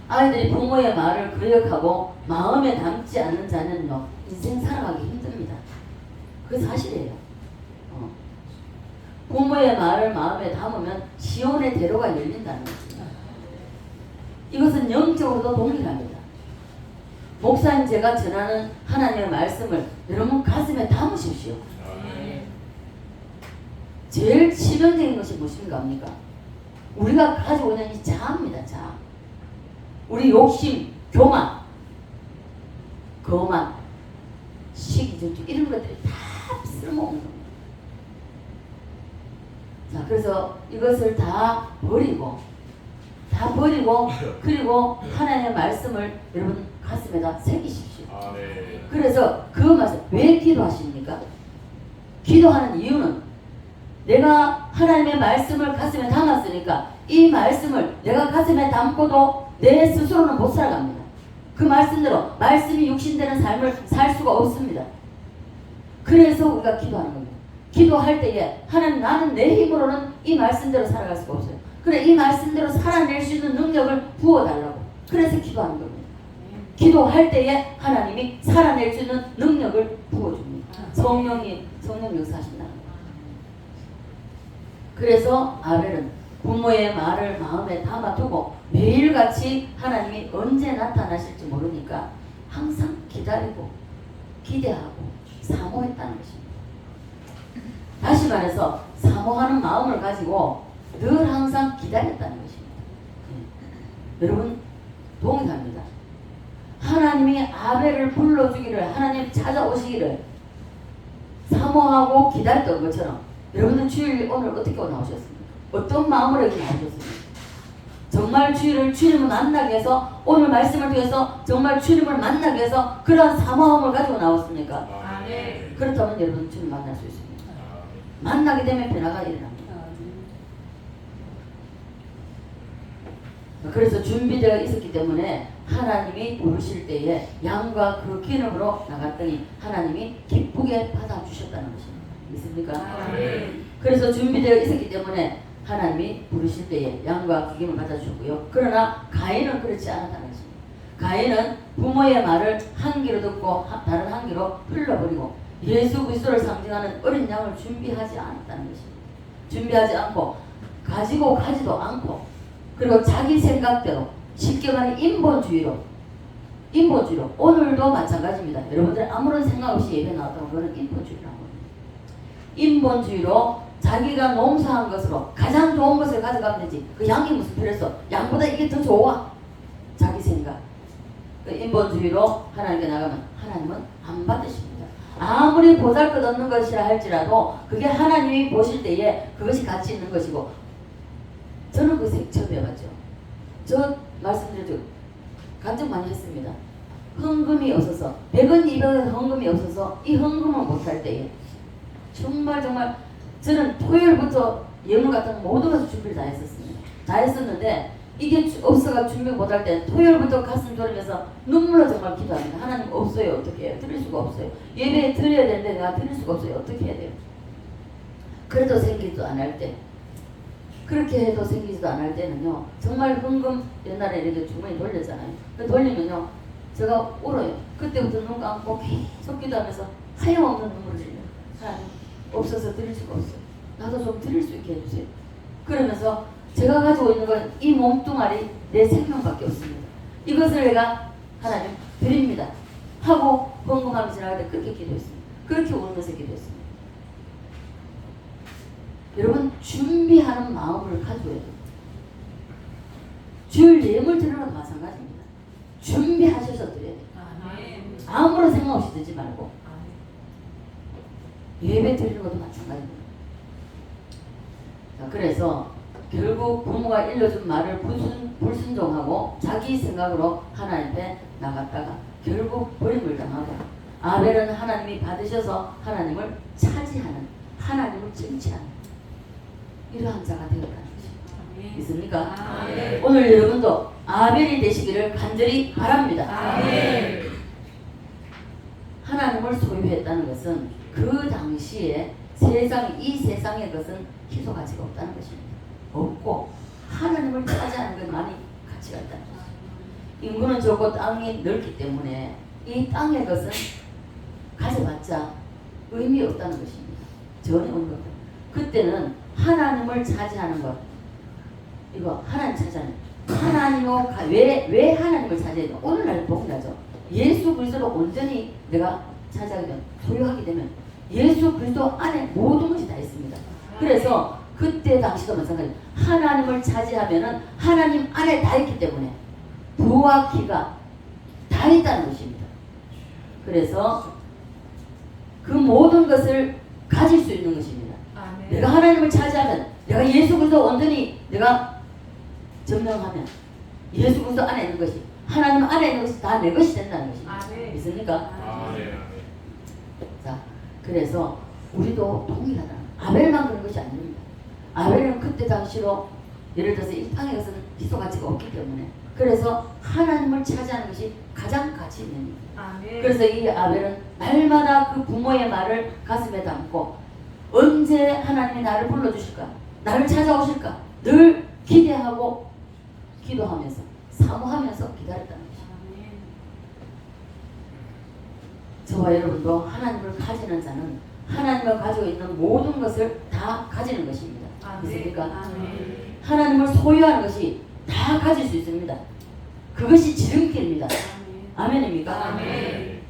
아이들이 부모의 말을 거역하고 마음에 담지 않는 자녀는요 인생 살아가기 힘듭니다. 그게 사실이에요. 부모의 말을 마음에 담으면 시온의 대로가 열린다는 것입니다. 이것은 영적으로도 동일합니다. 목사님 제가 전하는 하나님의 말씀을 여러분 가슴에 담으십시오. 제일 치명적인 것이 무엇인가? 우리가 가지고 있는 이 자아입니다. 자아. 우리 욕심, 교만, 거만, 시기, 질투 이런 것들이 다 쓸모없는 겁니다. 자, 그래서 이것을 다 버리고 그리고 하나님의 말씀을 여러분 가슴에다 새기십시오. 아멘. 그래서 그 말씀 왜 기도하십니까? 기도하는 이유는 내가 하나님의 말씀을 가슴에 담았으니까 이 말씀을 내가 가슴에 담고도 내 스스로는 못 살아갑니다. 그 말씀대로 말씀이 육신되는 삶을 살 수가 없습니다. 그래서 우리가 기도하는 겁니다. 기도할 때에 하나님 나는 내 힘으로는 이 말씀대로 살아갈 수가 없어요. 그래 이 말씀대로 살아낼 수 있는 능력을 부어달라고. 그래서 기도하는 겁니다. 기도할 때에 하나님이 살아낼 수 있는 능력을 부어줍니다. 성령 역사하신다는 거예요. 그래서 아벨은 부모의 말을 마음에 담아두고 매일같이 하나님이 언제 나타나실지 모르니까 항상 기다리고 기대하고 사모했다는 것입니다. 다시 말해서 사모하는 마음을 가지고 늘 항상 기다렸다는 것입니다. 여러분 동의합니다. 하나님이 아벨을 불러주기를 하나님 찾아오시기를 사모하고 기다렸던 것처럼 여러분들 주일 오늘 어떻게 나오셨습니까? 어떤 마음으로 이렇게 나오셨습니까? 정말 주님을 만나기 위해서 오늘 말씀을 통해서 정말 주님을 만나기 위해서 그런 사모함을 가지고 나왔습니까? 아멘. 그렇다면 여러분 주님 만날 수 있습니다. 만나게 되면 변화가 일어납니다. 그래서 준비되어 있었기 때문에 하나님이 부르실 때에 양과 그 기름으로 나갔더니 하나님이 기쁘게 받아주셨다는 것입니다. 믿습니까? 그래서 준비되어 있었기 때문에 하나님이 부르실 때에 양과 그 기름을 받아주셨고요. 그러나 가인은 그렇지 않았다는 것입니다. 가인은 부모의 말을 한 귀로 듣고 다른 한 귀로 흘려버리고 예수 그리스도를 상징하는 어린 양을 준비하지 않았다는 것입니다. 준비하지 않고 가지고 가지도 않고 그리고 자기 생각대로 쉽게 말해 인본주의로 오늘도 마찬가지입니다. 여러분들 아무런 생각 없이 예배 나왔다고 그거는 인본주의라고 합니다. 인본주의로 자기가 농사한 것으로 가장 좋은 것을 가져가면 되지. 그 양이 무슨 필요했어? 양보다 이게 더 좋아. 자기 생각. 그 인본주의로 하나님께 나가면 하나님은 안 받으십니다. 아무리 보잘것없는 것이라 할지라도 그게 하나님이 보실 때에 그것이 가치 있는 것이고 저는 그 처음 배워봤죠. 저 말씀드렸죠. 간증 많이 했습니다. 헌금이 없어서 100원 200원 헌금이 없어서 이 헌금을 못할 때에 정말 저는 토요일부터 예물 같은 거 모든 것을 준비를 다 했었습니다. 다 했었는데 이게 없어가 준비 못할 때 토요일부터 가슴 졸이면서 눈물로 정말 기도합니다. 하나님 없어요. 어떻게 해요? 드릴 수가 없어요. 예배 드려야 되는데 내가 드릴 수가 없어요. 어떻게 해야 돼요? 그래도 생기지도 않을 때 그렇게 해도 생기지도 않을 때는요. 정말 헌금 옛날에 이렇게 주머니 돌렸잖아요. 그 돌리면요. 제가 울어요. 그때부터 눈 감고 계속 기도하면서 하염없는 눈물을 흘려요. 하나님 없어서 드릴 수가 없어요. 나도 좀 드릴 수 있게 해주세요. 그러면서 제가 가지고 있는 건 이 몸뚱아리 내 생명밖에 없습니다. 이것을 내가 하나님 드립니다. 하고 헌금하면서 지나갈 때 그렇게 기도했습니다. 그렇게 울면서 기도했습니다. 여러분 준비하는 마음을 가져야 돼요. 줄 예물 드리는 것도 마찬가지입니다. 준비하셔서 드려야 돼요. 아무런 생각 없이 드지 말고 예배 드리는 것도 마찬가지입니다. 자, 그래서 결국 부모가 일러준 말을 불순종하고 자기 생각으로 하나님 앞에 나갔다가 결국 버림을 당하고 아벨은 하나님이 받으셔서 하나님을 차지하는 하나님을 쟁취하는 이러한 자가 되었다는 것입니다. 믿습니까? 아멘. 오늘 여러분도 아벨이 되시기를 간절히 바랍니다. 아멘. 하나님을 소유했다는 것은 그 당시에 이 세상의 것은 희소 가치가 없다는 것입니다. 없고 하나님을 차지하는 것만이 가치가 있다는 것입니다. 인구는 적고 땅이 넓기 때문에 이 땅의 것은 가져봤자 의미 없다는 것입니다. 전혀 없는 겁니다. 그때는 하나님을 차지하는 것 이거 하나님 차지하는 하나님으로 왜 하나님을 차지해야 돼? 오늘날 복나죠. 예수 그리스도를 온전히 내가 차지하게 되면 소유하게 되면 예수 그리스도 안에 모든 것이 다 있습니다. 그래서 그때 당시도 마찬가지 하나님을 차지하면은 하나님 안에 다 있기 때문에 부와 기가 다 있다는 것입니다. 그래서 그 모든 것을 가질 수 있는 것입니다. 아멘. 내가 하나님을 차지하면 내가 예수 그리스도 온전히 내가 점령하면 예수 그리스도 안에 있는 것이 하나님 안에 있는 것이 다 내 것이 된다는 것입니다. 아멘. 믿습니까? 아멘. 자, 그래서 우리도 동일하다. 아벨만 그런 것이 아닙니다. 아벨은 그때 당시로 예를 들어서 이 땅에 것은 희소 가치가 없기 때문에 그래서 하나님을 차지하는 것이 가장 가치 있는 일. 아멘. 그래서 이 아벨은 날마다 그 부모의 말을 가슴에 담고 언제 하나님이 나를 불러주실까? 나를 찾아오실까? 늘 기대하고 기도하면서 사모하면서 기다렸다는 것입니다. 아멘. 저와 여러분도 하나님을 가지는 자는 하나님을 가지고 있는 모든 것을 다 가지는 것입니다. 믿습니까? 아멘. 하나님을 소유하는 것이 다 가질 수 있습니다. 그것이 지름길입니다. 아멘입니까? 아멘.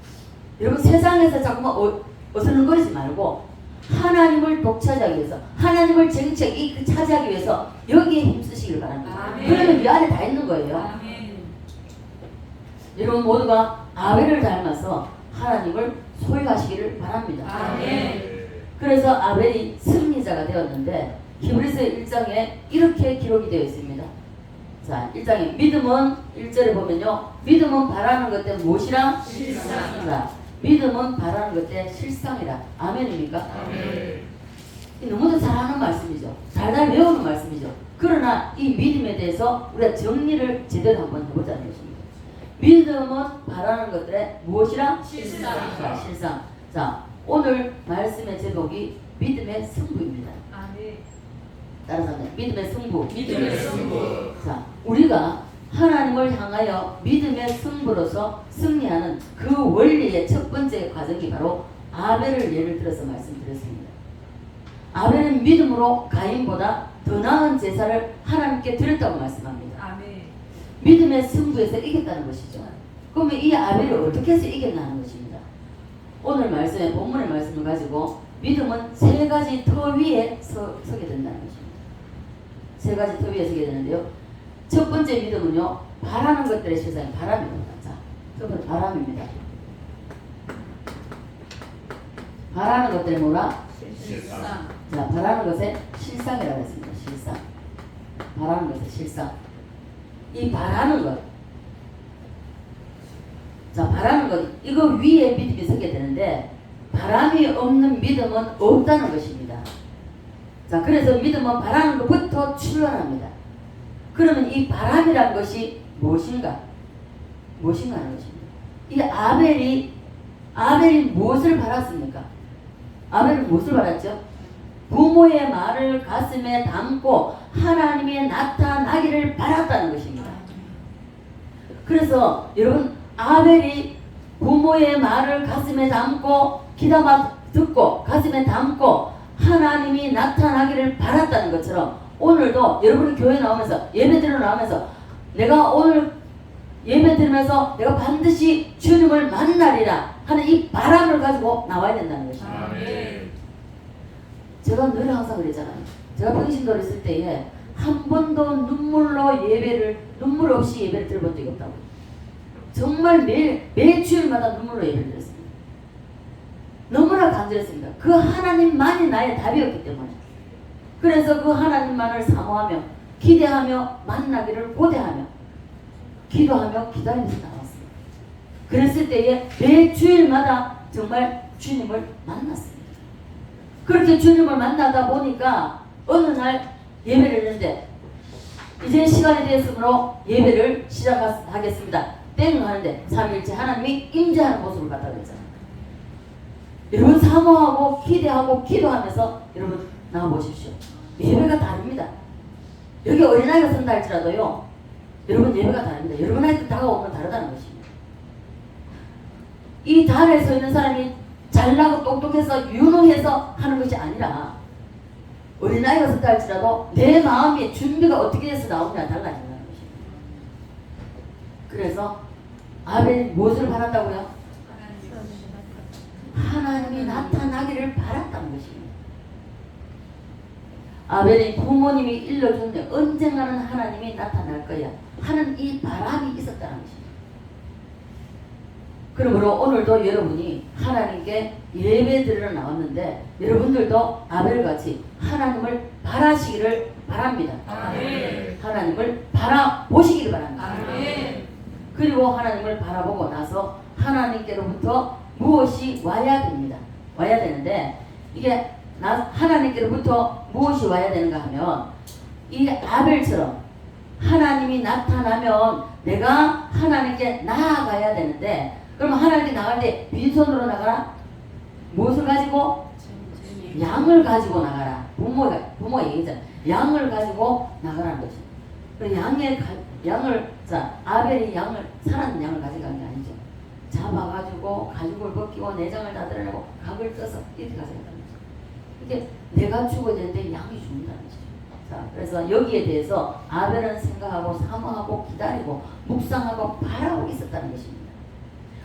여러분 세상에서 자꾸만 어슬렁거리지 말고 하나님을 독차지하기 위해서 하나님을 정치하기 차지하기 위해서 여기에 힘쓰시길 바랍니다. 아멘. 그러면 이 안에 다 있는 거예요. 아멘. 여러분 모두가 아벨을 닮아서 하나님을 소유하시기를 바랍니다. 아멘. 그래서 아벨이 승리자가 되었는데 히브리서 1장에 이렇게 기록이 되어 있습니다. 자, 1장에 믿음은 1절에 보면요. 믿음은 바라는 것 때 무엇이라? 실상. 자, 믿음은 바라는 것 때 실상이라. 아멘입니까? 아멘. 너무도 잘 아는 말씀이죠. 잘 외우는 말씀이죠. 그러나 이 믿음에 대해서 우리가 정리를 제대로 한번 해보자는 것입니다. 믿음은 바라는 것들의 무엇이라? 실상. 자, 실상. 자, 오늘 말씀의 제목이 믿음의 승부입니다. 아멘. 따라서 합니다. 믿음의 승부. 믿음의 승부. 자, 우리가 하나님을 향하여 믿음의 승부로서 승리하는 그 원리의 첫 번째 과정이 바로 아벨을 예를 들어서 말씀드렸습니다. 아벨은 믿음으로 가인보다 더 나은 제사를 하나님께 드렸다고 말씀합니다. 아멘. 믿음의 승부에서 이겼다는 것이죠. 그러면 이 아벨이 어떻게 해서 이겼나는 것입니다. 오늘 말씀에 본문의 말씀을 가지고 믿음은 세 가지 터 위에 서게 된다는 것입니다. 세 가지 터 위에 서게 되는데요. 첫 번째 믿음은요, 바라는 것들의 실상이 바람입니다. 자, 첫 번째 바람입니다. 바라는 것들이 뭐라? 실상. 자, 바라는 것의 실상이라고 했습니다. 실상. 바라는 것의 실상. 이 바라는 것. 자, 바라는 것. 이거 위에 믿음이 서게 되는데 바람이 없는 믿음은 없다는 것입니다. 자, 그래서 믿음은 바라는 것부터 출현합니다. 그러면 이 바람이라는 것이 무엇인가? 무엇인가 하는 것입니다. 이 아벨이 무엇을 바랐습니까? 아벨은 무엇을 바랐죠? 부모의 말을 가슴에 담고 하나님이 나타나기를 바랐다는 것입니다. 그래서 여러분 아벨이 부모의 말을 가슴에 담고 귀담아 듣고 가슴에 담고 하나님이 나타나기를 바랐다는 것처럼 오늘도 여러분이 교회 나오면서 예배드리러 나오면서 내가 오늘 예배 드리면서 내가 반드시 주님을 만나리라 하는 이 바람을 가지고 나와야 된다는 것입니다. 아멘. 제가 늘 항상 그랬잖아요. 제가 평신도를 있을 때에 한 번도 눈물 없이 예배를 들어본 적이 없다고. 정말 매 주일마다 눈물로 예배를 드렸습니다. 너무나 간절했습니다. 그 하나님만이 나의 답이었기 때문에. 그래서 그 하나님만을 사모하며 기대하며 만나기를 고대하며 기도하며 기다리면서 나왔습니다. 그랬을 때에 매 주일마다 정말 주님을 만났습니다. 그렇게 주님을 만나다 보니까 어느 날 예배를 했는데 이제 시간이 되었으므로 예배를 시작하겠습니다. 땡 하는데 삼위일체 하나님이 임재하는 모습을 갖다 그랬잖아요. 여러분 사모하고 기대하고 기도하면서 여러분 나와보십시오. 예배가 다릅니다. 여기 어린아이가 선다 할지라도요. 여러분 예배가 다릅니다. 여러분한테 다가오면 다르다는 것입니다. 이 단에 서 있는 사람이 잘나고 똑똑해서 유능해서 하는 것이 아니라 어린아이가 선다 할지라도 내 마음의 준비가 어떻게 돼서 나오느냐 달라진다는 것입니다. 그래서 아벨이 무엇을 바랐다고요? 하나님이 나타나기를 바랐다는 것입니다. 아벨이 부모님이 일러줬는데 언젠가는 하나님이 나타날 거야 하는 이 바람이 있었다는 것입니다. 그러므로 오늘도 여러분이 하나님께 예배 드리러 나왔는데 여러분들도 아벨같이 하나님을 바라시기를 바랍니다. 아멘. 하나님을 바라보시기를 바랍니다. 아멘. 그리고 하나님을 바라보고 나서 하나님께로부터 무엇이 와야 됩니다. 와야 되는데 이게 하나님께로부터 무엇이 와야 되는가 하면 이 아벨처럼 하나님이 나타나면 내가 하나님께 나아가야 되는데 그러면 하나님께 나갈 때 빈손으로 나가라? 무엇을 가지고? 양을 가지고 나가라. 부모가 얘기했잖아. 양을 가지고 나가라는 거지. 그 아벨이 살아있는 양을 가져간 게 아니죠. 잡아가지고 가죽을 벗기고 내장을 다 드러내고 각을 떠서 이렇게 가져간다는 거죠. 이게 내가 죽어야 되는데 양이 죽는다는 거죠. 자, 그래서 여기에 대해서 아벨은 생각하고 사모하고 기다리고 묵상하고 바라고 있었다는 것입니다.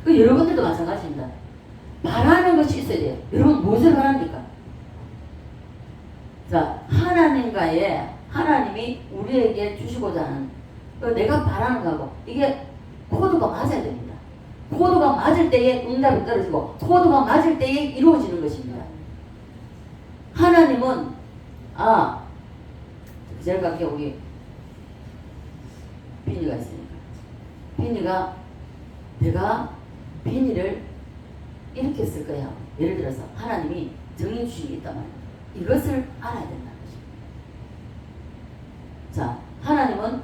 그 여러분들도 마찬가지입니다. 바라는 것이 있어야 돼요. 여러분 무엇을 바랍니까? 자, 하나님이 우리에게 주시고자 하는 내가 바라는 거하고 이게 코드가 맞아야 됩니다. 코드가 맞을 때에 응답이 떨어지고 코드가 맞을 때에 이루어지는 것입니다. 하나님은 제일 가까이 우리 비니가 있으니까 비니가 내가 비니를 이렇게 쓸 거야. 예를 들어서 하나님이 정해주신 게 있단 말이야. 이것을 알아야 된다는 거죠. 자, 하나님은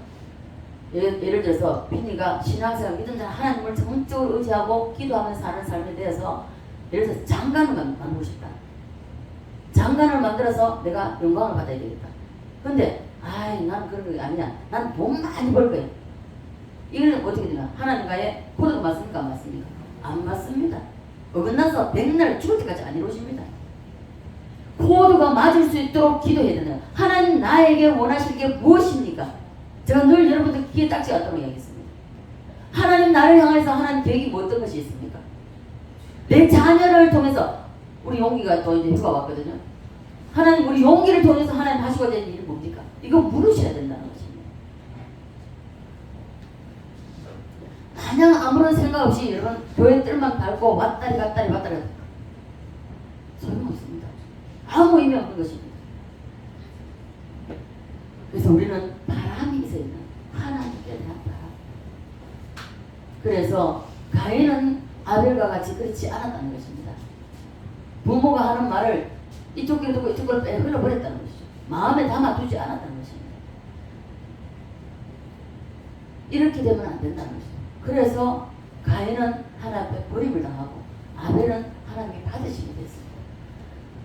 예를 들어서 비니가 신앙생활 믿는 자는 하나님을 정적으로 의지하고 기도하면서 사는 삶에 대해서 예를 들어서 장관을 만들고 싶다. 장관을 만들어서 내가 영광을 받아야 되겠다. 근데 난 그런 게 아니야. 난 돈 많이 벌 거야. 이거는 어떻게 되나? 하나님과의 코드가 맞습니까? 안 맞습니까? 안 맞습니다. 어긋나서 백날 죽을 때까지 안 이루어집니다. 코드가 맞을 수 있도록 기도해야 되나요? 하나님 나에게 원하실 게 무엇입니까? 제가 늘 여러분들 귀에 딱지가 않도록 이야기했습니다. 하나님 나를 향해서 하나님 계획이 뭐 어떤 것이 있습니까? 내 자녀를 통해서 우리 용기가 또 이제 휴가 왔거든요. 하나님 우리 용기를 통해서 하나님 하시고자 하는 일이 뭡니까? 이거 물으셔야 된다는 것입니다. 마냥 아무런 생각 없이 여러분 교회 뜰만 밟고 왔다리 소용없습니다. 아무 의미 없는 것입니다. 그래서 우리는 바람이 있어야 된다. 하나님께 대한 바람. 그래서 가인은 아벨과 같이 그렇지 않았다는 것입니다. 부모가 하는 말을 이쪽 귀를 듣고 이쪽 귀를 흘러버렸다는 것이죠. 마음에 담아두지 않았다는 것입니다. 이렇게 되면 안 된다는 것이죠. 그래서 가인은 하나님 앞에 버림을 당하고 아벨은 하나님이 받으시게 됐습니다.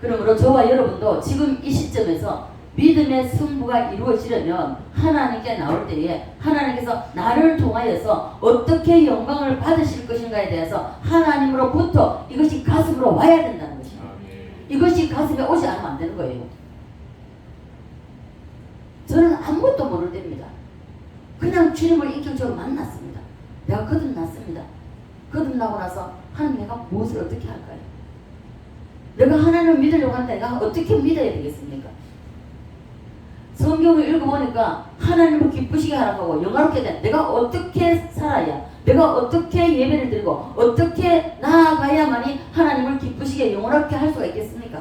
그러므로 저와 여러분도 지금 이 시점에서 믿음의 승부가 이루어지려면 하나님께 나올 때에 하나님께서 나를 통하여서 어떻게 영광을 받으실 것인가에 대해서 하나님으로부터 이것이 가슴으로 와야 된다는 것입니다. 이것이 가슴에 오지 않으면 안 되는 거예요. 저는 아무것도 모를 때입니다. 그냥 주님을 인격적으로 만났습니다. 내가 거듭났습니다. 거듭나고 나서 하나님 내가 무엇을 어떻게 할까요? 내가 하나님을 믿으려고 하는데 내가 어떻게 믿어야 되겠습니까? 성경을 읽어보니까 하나님을 기쁘시게 하라고 영화롭게 된 내가 어떻게 살아야 내가 어떻게 예배를 드리고 어떻게 나아가야만이 하나님을 기쁘시게 영원하게 할 수가 있겠습니까?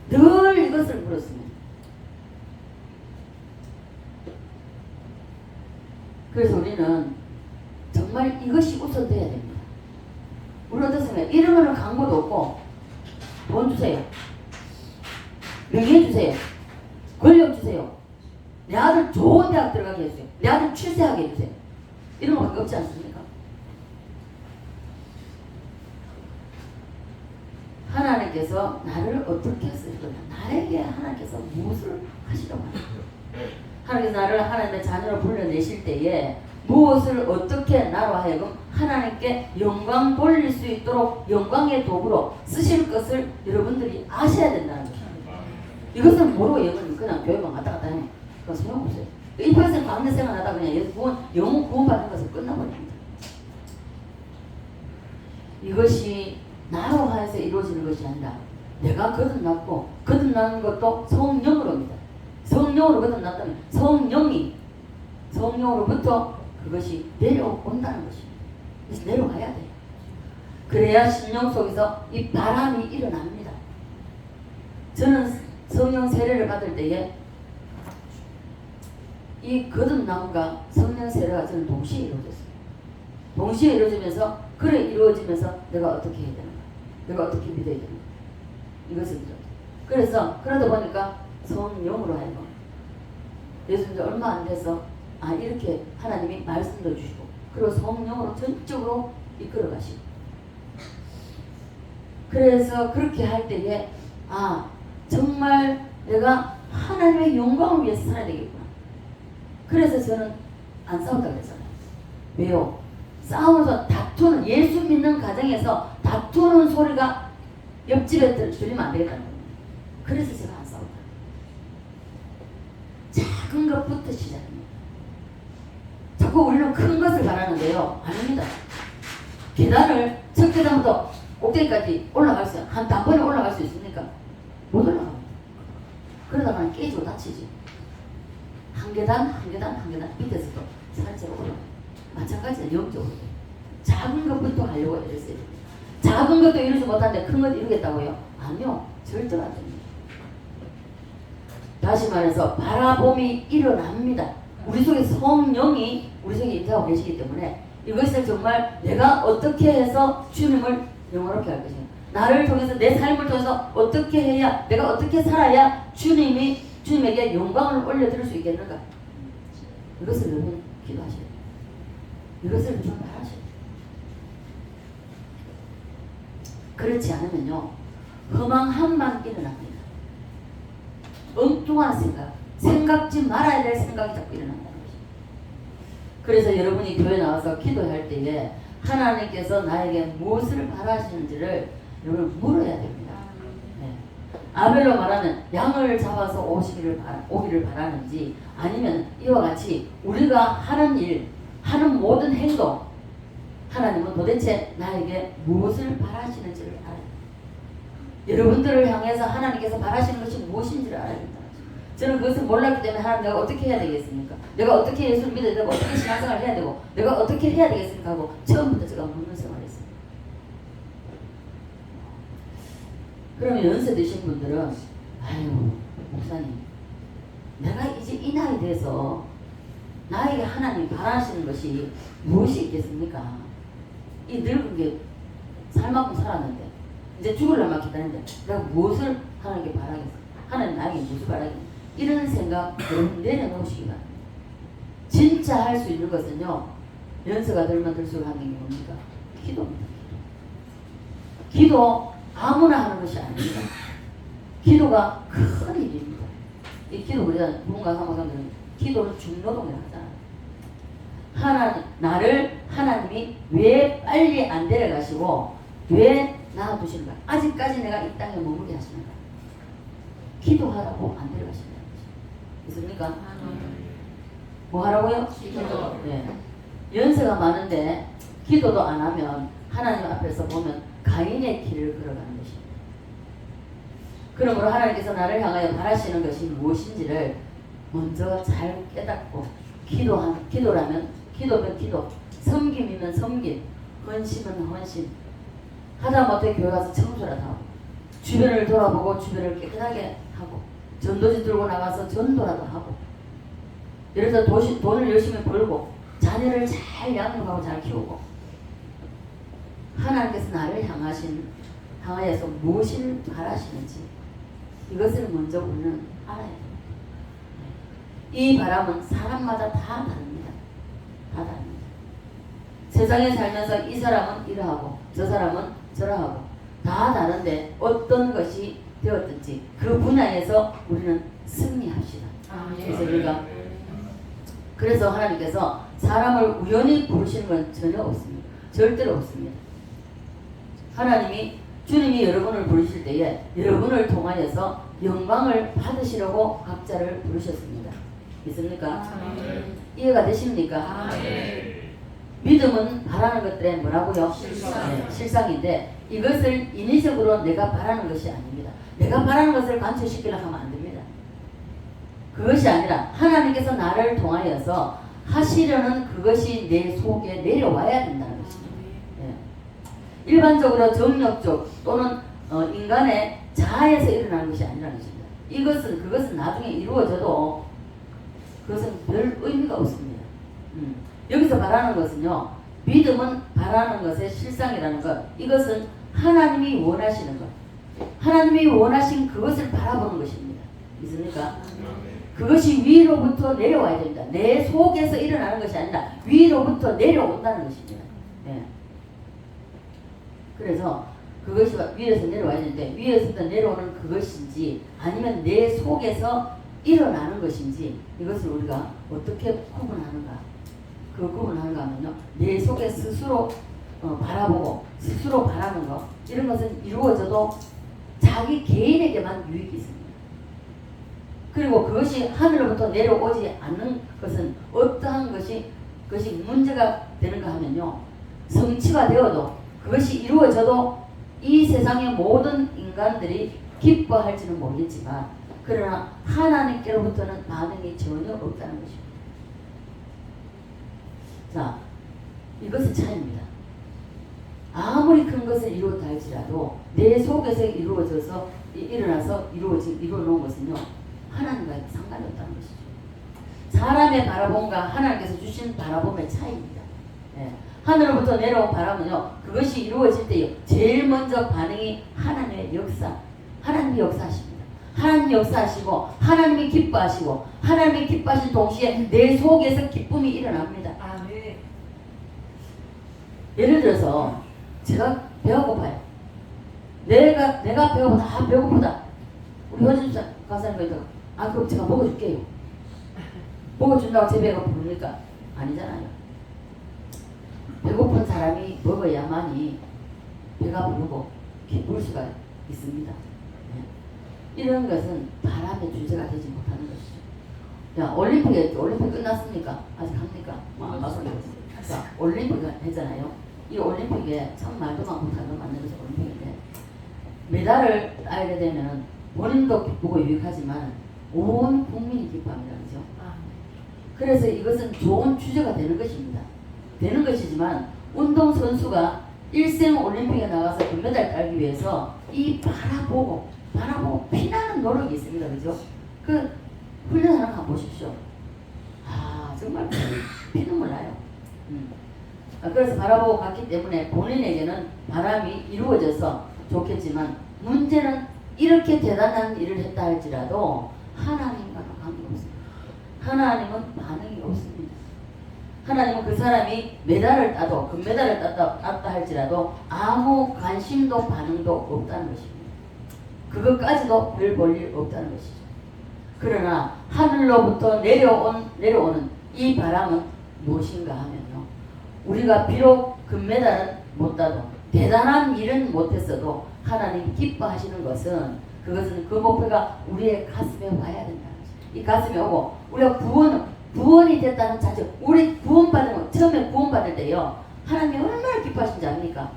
늘 이것을 물었습니다. 그래서 우리는 정말 이것이 우선돼야 됩니다. 우리 어떻습니까? 이러면 광고도 없고 돈 주세요. 명예 주세요. 권력 주세요. 내 아들 좋은 대학 들어가게 해주세요. 내 아들 출세하게 해주세요. 이런 거 없지 않습니까? 하나님께서 나를 어떻게 쓰실 거냐? 나에게 하나님께서 무엇을 하시려고 하냐? 하나님께서 나를 하나님의 자녀로 불러내실 때에 무엇을 어떻게 나로 하여금 하나님께 영광 돌릴 수 있도록 영광의 도구로 쓰실 것을 여러분들이 아셔야 된다는 것입니다. 이것을 모르고 여러분 그냥 교회만 왔다 갔다 해. 그건 소용없어요. 인파선 가운데 생활하다 그냥 영혼 구원받는 것을 끝나버립니다. 이것이 나로 하여서 이루어지는 것이 아니라 내가 거듭났고 거듭나는 것도 성령으로입니다. 성령으로 거듭났다면 성령으로부터 그것이 내려온다는 것입니다. 그래서 내려와야 돼요. 그래야 심령 속에서 이 바람이 일어납니다. 저는 성령 세례를 받을 때에 이 거듭남과 성령 세례가 저는 동시에 이루어졌어요. 동시에 이루어지면서 그래 이루어지면서 내가 어떻게 해야 되는가? 내가 어떻게 믿어야 되는가? 이것을 그래서 그러다 보니까 성령으로 하여금 예수님도 얼마 안 돼서 이렇게 하나님이 말씀도 주시고 그리고 성령으로 전적으로 이끌어 가시고 그래서 그렇게 할 때에 정말 내가 하나님의 영광을 위해서 살아야 되겠구나. 그래서 저는 안 싸웠다 그랬잖아요. 왜요? 싸워서 다투는 예수 믿는 가정에서 다투는 소리가 옆집에 들리면 안 되겠다는 거예요. 그래서 제가 안 싸웠다. 작은 것부터 시작합니다. 자꾸 우리는 큰 것을 바라는데요. 아닙니다. 계단을 첫 계단부터 꼭대기까지 올라갈 수 단번에 올라갈 수 있습니까? 못 올라갑니다. 그러다가 깨지고 다치지. 한 계단 밑에서도 살짝 올라가요. 마찬가지로 영적으로 작은 것부터 하려고 애를 써야 됩니다. 작은 것도 이루지 못하는데 큰 것 이루겠다고요? 아니요. 절대로 안 됩니다. 다시 말해서 바라봄이 일어납니다. 우리 속에 성령이 우리 속에 임하고 계시기 때문에 이것을 정말 내가 어떻게 해서 주님을 영화롭게 할 것인가, 나를 통해서 내 삶을 통해서 어떻게 해야, 내가 어떻게 살아야 주님에게 영광을 올려드릴 수 있겠는가, 이것을 여러분 기도하셔야 돼요. 이것을 여러분 바라셔야 돼요. 그렇지 않으면요 허망함만 일어납니다. 엉뚱한 생각지 말아야 될 생각이 자꾸 일어난다는 것입니다. 그래서 여러분이 교회 나와서 기도할 때에 하나님께서 나에게 무엇을 바라시는지를 여러분 물어야 됩니다. 네. 아벨로 말하면 양을 잡아서 오기를 바라는지, 아니면 이와 같이 우리가 하는 일, 하는 모든 행동, 하나님은 도대체 나에게 무엇을 바라시는지를 알아요. 여러분들을 향해서 하나님께서 바라시는 것이 무엇인지를 알아야 된다. 저는 그것을 몰랐기 때문에 하나님 내가 어떻게 해야 되겠습니까? 내가 어떻게 예수를 믿어야 되고 어떻게 신앙생활을 해야 되고 내가 어떻게 해야 되겠습니까? 하고 처음부터 제가 묻는 생활을 했어요. 그러면 연세 드신 분들은 목사님 내가 이제 이 나이 돼서 나에게 하나님 바라시는 것이 무엇이 있겠습니까? 이 늙은 게 살만큼 살았는데 이제 죽을 날만 기다리는데 내가 무엇을 하나님께 바라겠어? 하나님 나에게 무엇을 바라겠어? 이런 생각 여러분 내려놓으시기 바랍니다. 진짜 할 수 있는 것은요, 연세가 들면 들수록 하는 게 뭡니까? 기도입니다. 기도 아무나 하는 것이 아닙니다. 기도가 큰 일입니다. 이 기도 우리가 누군가 한번 기도는 중노동이라고 하잖아요. 나를 하나님이 왜 빨리 안 데려가시고 왜 놔두시는가? 아직까지 내가 이 땅에 머물게 하시는가? 기도하라고 안 데려가신다는 것입니다. 있습니까? 뭐 하라고요? 기도. 네. 연세가 많은데 기도도 안 하면 하나님 앞에서 보면 가인의 길을 걸어가는 것입니다. 그러므로 하나님께서 나를 향하여 바라시는 것이 무엇인지를 먼저 잘 깨닫고 기도라면 기도, 섬김이면 섬김, 헌신은 헌신. 하다못해 교회 가서 청소라도 하고 주변을 돌아보고 주변을 깨끗하게 하고 전도지 들고 나가서 전도라도 하고, 예를 들어 돈을 열심히 벌고 자녀를 잘 양육하고 잘 키우고, 하나님께서 나를 향하여서 무엇을 바라시는지 이것을 먼저 우리는 알아야 됩니다. 이 바람은 사람마다 다 다릅니다. 다 다릅니다. 세상에 살면서 이 사람은 이러하고 저 사람은 저러하고 다 다른데 어떤 것이 되었든지 그 분야에서 우리는 승리합시다. 그래서 하나님께서 사람을 우연히 부르시는 건 전혀 없습니다. 절대로 없습니다. 주님이 여러분을 부르실 때에 여러분을 통하여서 영광을 받으시려고 각자를 부르셨습니다. 있습니까? 이해가 되십니까? 믿음은 바라는 것들에 뭐라고요? 실상인데 이것을 인위적으로 내가 바라는 것이 아닙니다. 내가 바라는 것을 관철시키려고 하면 안 됩니다. 그것이 아니라 하나님께서 나를 통하여서 하시려는 그것이 내 속에 내려와야 된다는 것입니다. 일반적으로 정력적 또는 인간의 자아에서 일어나는 것이 아니라는 것입니다. 그것은 나중에 이루어져도 그것은 별 의미가 없습니다. 여기서 말하는 것은요, 믿음은 바라는 것의 실상이라는 것. 이것은 하나님이 원하시는 것. 하나님이 원하신 그것을 바라보는 것입니다. 믿습니까? 그것이 위로부터 내려와야 됩니다. 내 속에서 일어나는 것이 아니라 위로부터 내려온다는 것입니다. 예. 그래서 그것이 위에서 내려와야 되는데 위에서 내려오는 그것인지 아니면 내 속에서 일어나는 것인지 이것을 우리가 어떻게 구분하는가. 그 구분하는가 하면요. 내 속에 스스로 바라보고 스스로 바라는 것 이런 것은 이루어져도 자기 개인에게만 유익이 있습니다. 그리고 그것이 하늘로부터 내려오지 않는 것은 어떠한 그것이 문제가 되는가 하면요. 성취가 되어도 그것이 이루어져도 이 세상의 모든 인간들이 기뻐할지는 모르겠지만 그러나 하나님께로부터는 반응이 전혀 없다는 것입니다. 자, 이것은 차이입니다. 아무리 큰 것을 이루었다 할지라도 내 속에서 이루어져서 일어나서 이루어놓은 것은요. 하나님과 상관이 없다는 것이죠. 사람의 바라봄과 하나님께서 주신 바라봄의 차이입니다. 예. 하늘로부터 내려온 바람은요. 그것이 이루어질 때 제일 먼저 반응이 하나님의 역사. 하나님이 역사하십니다. 하나님이 역사하시고 하나님이 기뻐하시고 하나님이 기뻐하신 동시에 내 속에서 기쁨이 일어납니다. 아멘. 예를 들어서 제가 배가 고파요. 내가 배고프다. 배고프다. 우리 현진 가사님께서 그럼 제가 먹어줄게요. 먹어준다고 제 배가 부릅니까? 아니잖아요. 배고픈 사람이 먹어야만이 배가 부르고 기쁠 수가 있습니다. 네. 이런 것은 바람의 주제가 되지 못하는 것이죠. 자, 올림픽 끝났습니까? 아직 합니까? 안 가서 자, 올림픽 했잖아요. 이 올림픽에 참 말도 많고 잘도 많는 것이 올림픽인데 메달을 따게 되면 본인도 기쁘고 유익하지만 온 국민이 기뻐합니다. 그렇죠? 그래서 이것은 좋은 주제가 되는 것입니다. 되는 것이지만 운동선수가 일생 올림픽에 나가서 금메달 따기 위해서 이 바라보고 피나는 노력이 있습니다. 그죠? 그 훈련하는 거 한번 보십시오. 정말 피눈물 나요. 그래서 바라보고 갔기 때문에 본인에게는 바람이 이루어져서 좋겠지만 문제는 이렇게 대단한 일을 했다 할지라도 하나님과는 관계가 없습니다. 하나님은 반응이 없습니다. 하나님은 그 사람이 메달을 따도 금메달을 땄다 할지라도 아무 관심도 반응도 없다는 것입니다. 그것까지도 별 볼일 없다는 것이죠. 그러나 하늘로부터 내려오는 이 바람은 무엇인가 하면요. 우리가 비록 금메달은 못 따도 대단한 일은 못했어도 하나님이 기뻐하시는 것은 그것은 그 목표가 우리의 가슴에 와야 된다는 거죠. 이 가슴에 오고 우리가 구원이 됐다는 자체 우리 구원받은 처음에 구원받을 때요. 하나님이 얼마나 기뻐하신지 압니까?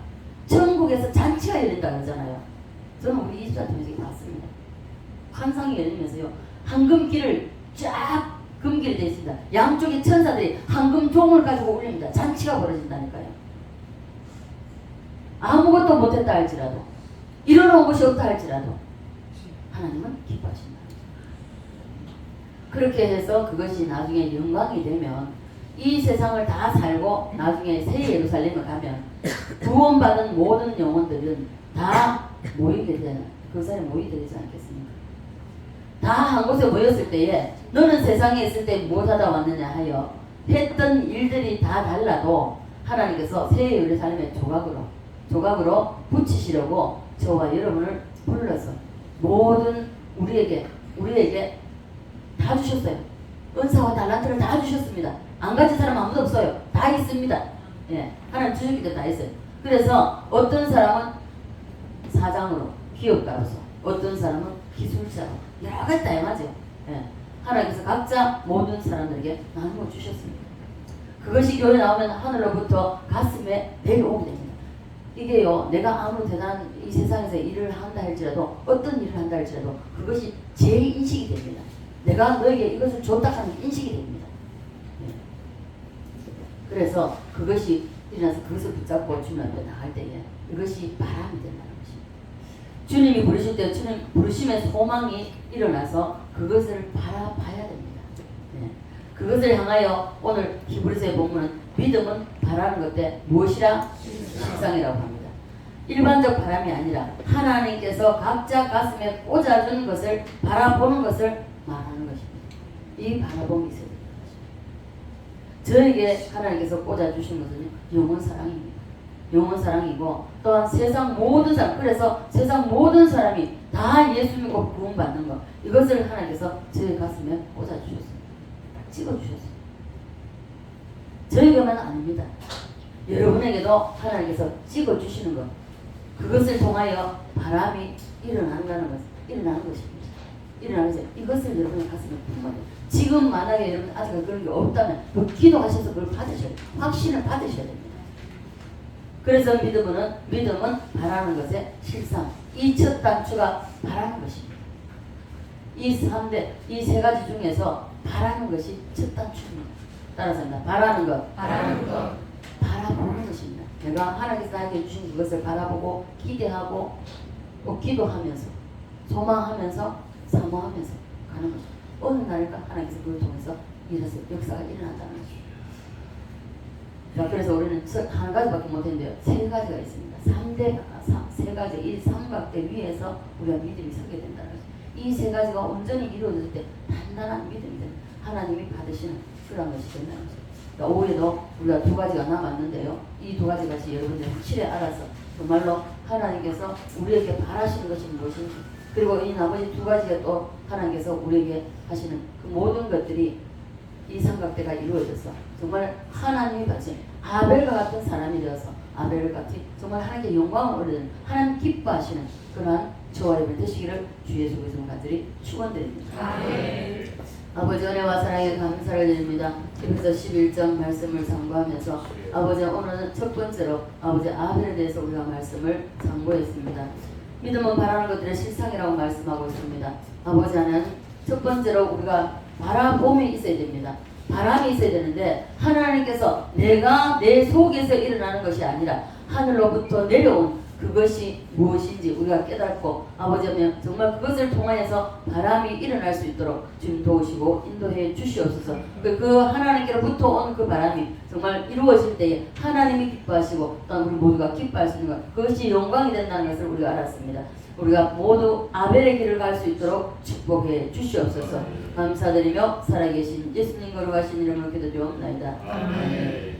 천국에서 잔치가 열린다 그러잖아요. 저는 우리 이집트 통해서 봤습니다. 환상이 열리면서요. 황금길을 쫙 금길이 되어 있습니다. 양쪽에 천사들이 황금 종을 가지고 올립니다. 잔치가 벌어진다니까요. 아무것도 못했다 할지라도 일어나온 것이 없다 할지라도 하나님은 기뻐하신다. 그렇게 해서 그것이 나중에 영광이 되면 이 세상을 다 살고 나중에 새 예루살렘을 가면 구원받은 모든 영혼들은 다 모이게 되는 그 자리에 모이게 되지 않겠습니까? 다 한 곳에 모였을 때에 너는 세상에 있을 때 무엇하다 왔느냐 하여 했던 일들이 다 달라도 하나님께서 새 예루살렘의 조각으로 붙이시려고 저와 여러분을 불러서 모든 우리에게 다 주셨어요. 은사와 달란트를 다 주셨습니다. 안 가진 사람 아무도 없어요. 다 있습니다. 예, 하나님 주셨기 때문에 다 있어요. 그래서 어떤 사람은 사장으로 기업가로서 어떤 사람은 기술자로 여러 가지 다양하죠. 예, 하나님께서 각자 모든 사람들에게 나누어 주셨습니다. 그것이 교회 나오면 하늘로부터 가슴에 내려오게 됩니다. 이게요, 내가 아무리 대단한 이 세상에서 일을 한다 할지라도 어떤 일을 한다 할지라도 그것이 제 인식이 됩니다. 내가 너에게 이것을 줬다 하는 인식이 됩니다. 네. 그래서 그것이 일어나서 그것을 붙잡고 주님 앞에 나갈 때에 이것이 바람이 된다는 것입니다. 주님이 부르실 때 주님 부르심의 소망이 일어나서 그것을 바라봐야 됩니다. 네. 그것을 향하여 오늘 히브리서의 본문은 믿음은 바라는 것때 무엇이라? 실상이라고 합니다. 일반적 바람이 아니라 하나님께서 각자 가슴에 꽂아준 것을 바라보는 것을 말하는 것입니다. 이 바라봄이 있어야 됩니다. 저에게 하나님께서 꽂아주신 것은 영원 사랑입니다. 영원 사랑이고 또한 세상 모든 사람, 그래서 세상 모든 사람이 다 예수 믿고 구원받는 것, 이것을 하나님께서 제 가슴에 꽂아주셨습니다. 찍어주셨습니다. 저에게만 아닙니다. 여러분에게도 하나님께서 찍어주시는 것, 그것을 통하여 바람이 일어나는 것입니다. 일어나는 것입니다. 이것을 여러분의 가슴에 품어야 돼요. 지금 만약에 여러분 아직 그런 게 없다면 그 기도하셔서 그걸 받으셔야 돼요. 확신을 받으셔야 됩니다. 그래서 믿음은 바라는 것의 실상. 이 첫 단추가 바라는 것입니다. 이 3대, 이 세 가지 중에서 바라는 것이 첫 단추입니다. 따라서 합니다. 바라는 것. 바라보는 것입니다. 내가 하나님께서 나에게 주신 그것을 바라보고 기대하고 또 기도하면서 소망하면서 사모하면서 가는 것입니다. 어느 날인가 하나님께서 그걸 통해서 역사가 일어난다는 것입니다. 자, 그래서 우리는 한 가지밖에 못했는데요. 세 가지가 있습니다. 세 가지, 이 삼각대 위에서 우리가 믿음이 서게 된다는 것입니다. 이 세 가지가 온전히 이루어질 때 단단한 믿음이 됩니다. 하나님이 받으시는 그런 것이 된다는 것입니다. 그러니까 올해도 우리가 두 가지가 남았는데요. 이 두 가지 같이 여러분들이 확실히 알아서 정말로 하나님께서 우리에게 바라시는 것이 무엇인지, 그리고 이 나머지 두 가지가 또 하나님께서 우리에게 하시는 그 모든 것들이 이 삼각대가 이루어져서 정말 하나님이 받으신 아벨과 같은 사람이 되어서 아벨같이 정말 하나님께 영광을 얻는 하나님 기뻐하시는 그러한 저와 여러분 되시기를 주 예수 그리스도 간절히 축원드립니다. 아버지 은혜와 사랑에 감사를 드립니다. 그래서 11장 말씀을 상고하면서 아버지 오늘은 첫 번째로 아버지 아벨에 대해서 우리가 말씀을 상고했습니다. 믿음은 바라는 것들의 실상이라고 말씀하고 있습니다. 아버지 하나님 첫 번째로 우리가 바라봄이 있어야 됩니다. 바람이 있어야 되는데 하나님께서 내가 내 속에서 일어나는 것이 아니라 하늘로부터 내려온 그것이 무엇인지 우리가 깨닫고 아버지 하면 정말 그것을 통하여서 바람이 일어날 수 있도록 주님 도우시고 인도해 주시옵소서. 그 하나님께로부터 온 그 바람이 정말 이루어질 때에 하나님이 기뻐하시고 또한 우리 모두가 기뻐할 수 있는 것, 그것이 영광이 된다는 것을 우리가 알았습니다. 우리가 모두 아벨의 길을 갈 수 있도록 축복해 주시옵소서. 감사드리며 살아계신 예수님 거룩하신 이름으로 기도드리옵나이다. 아멘.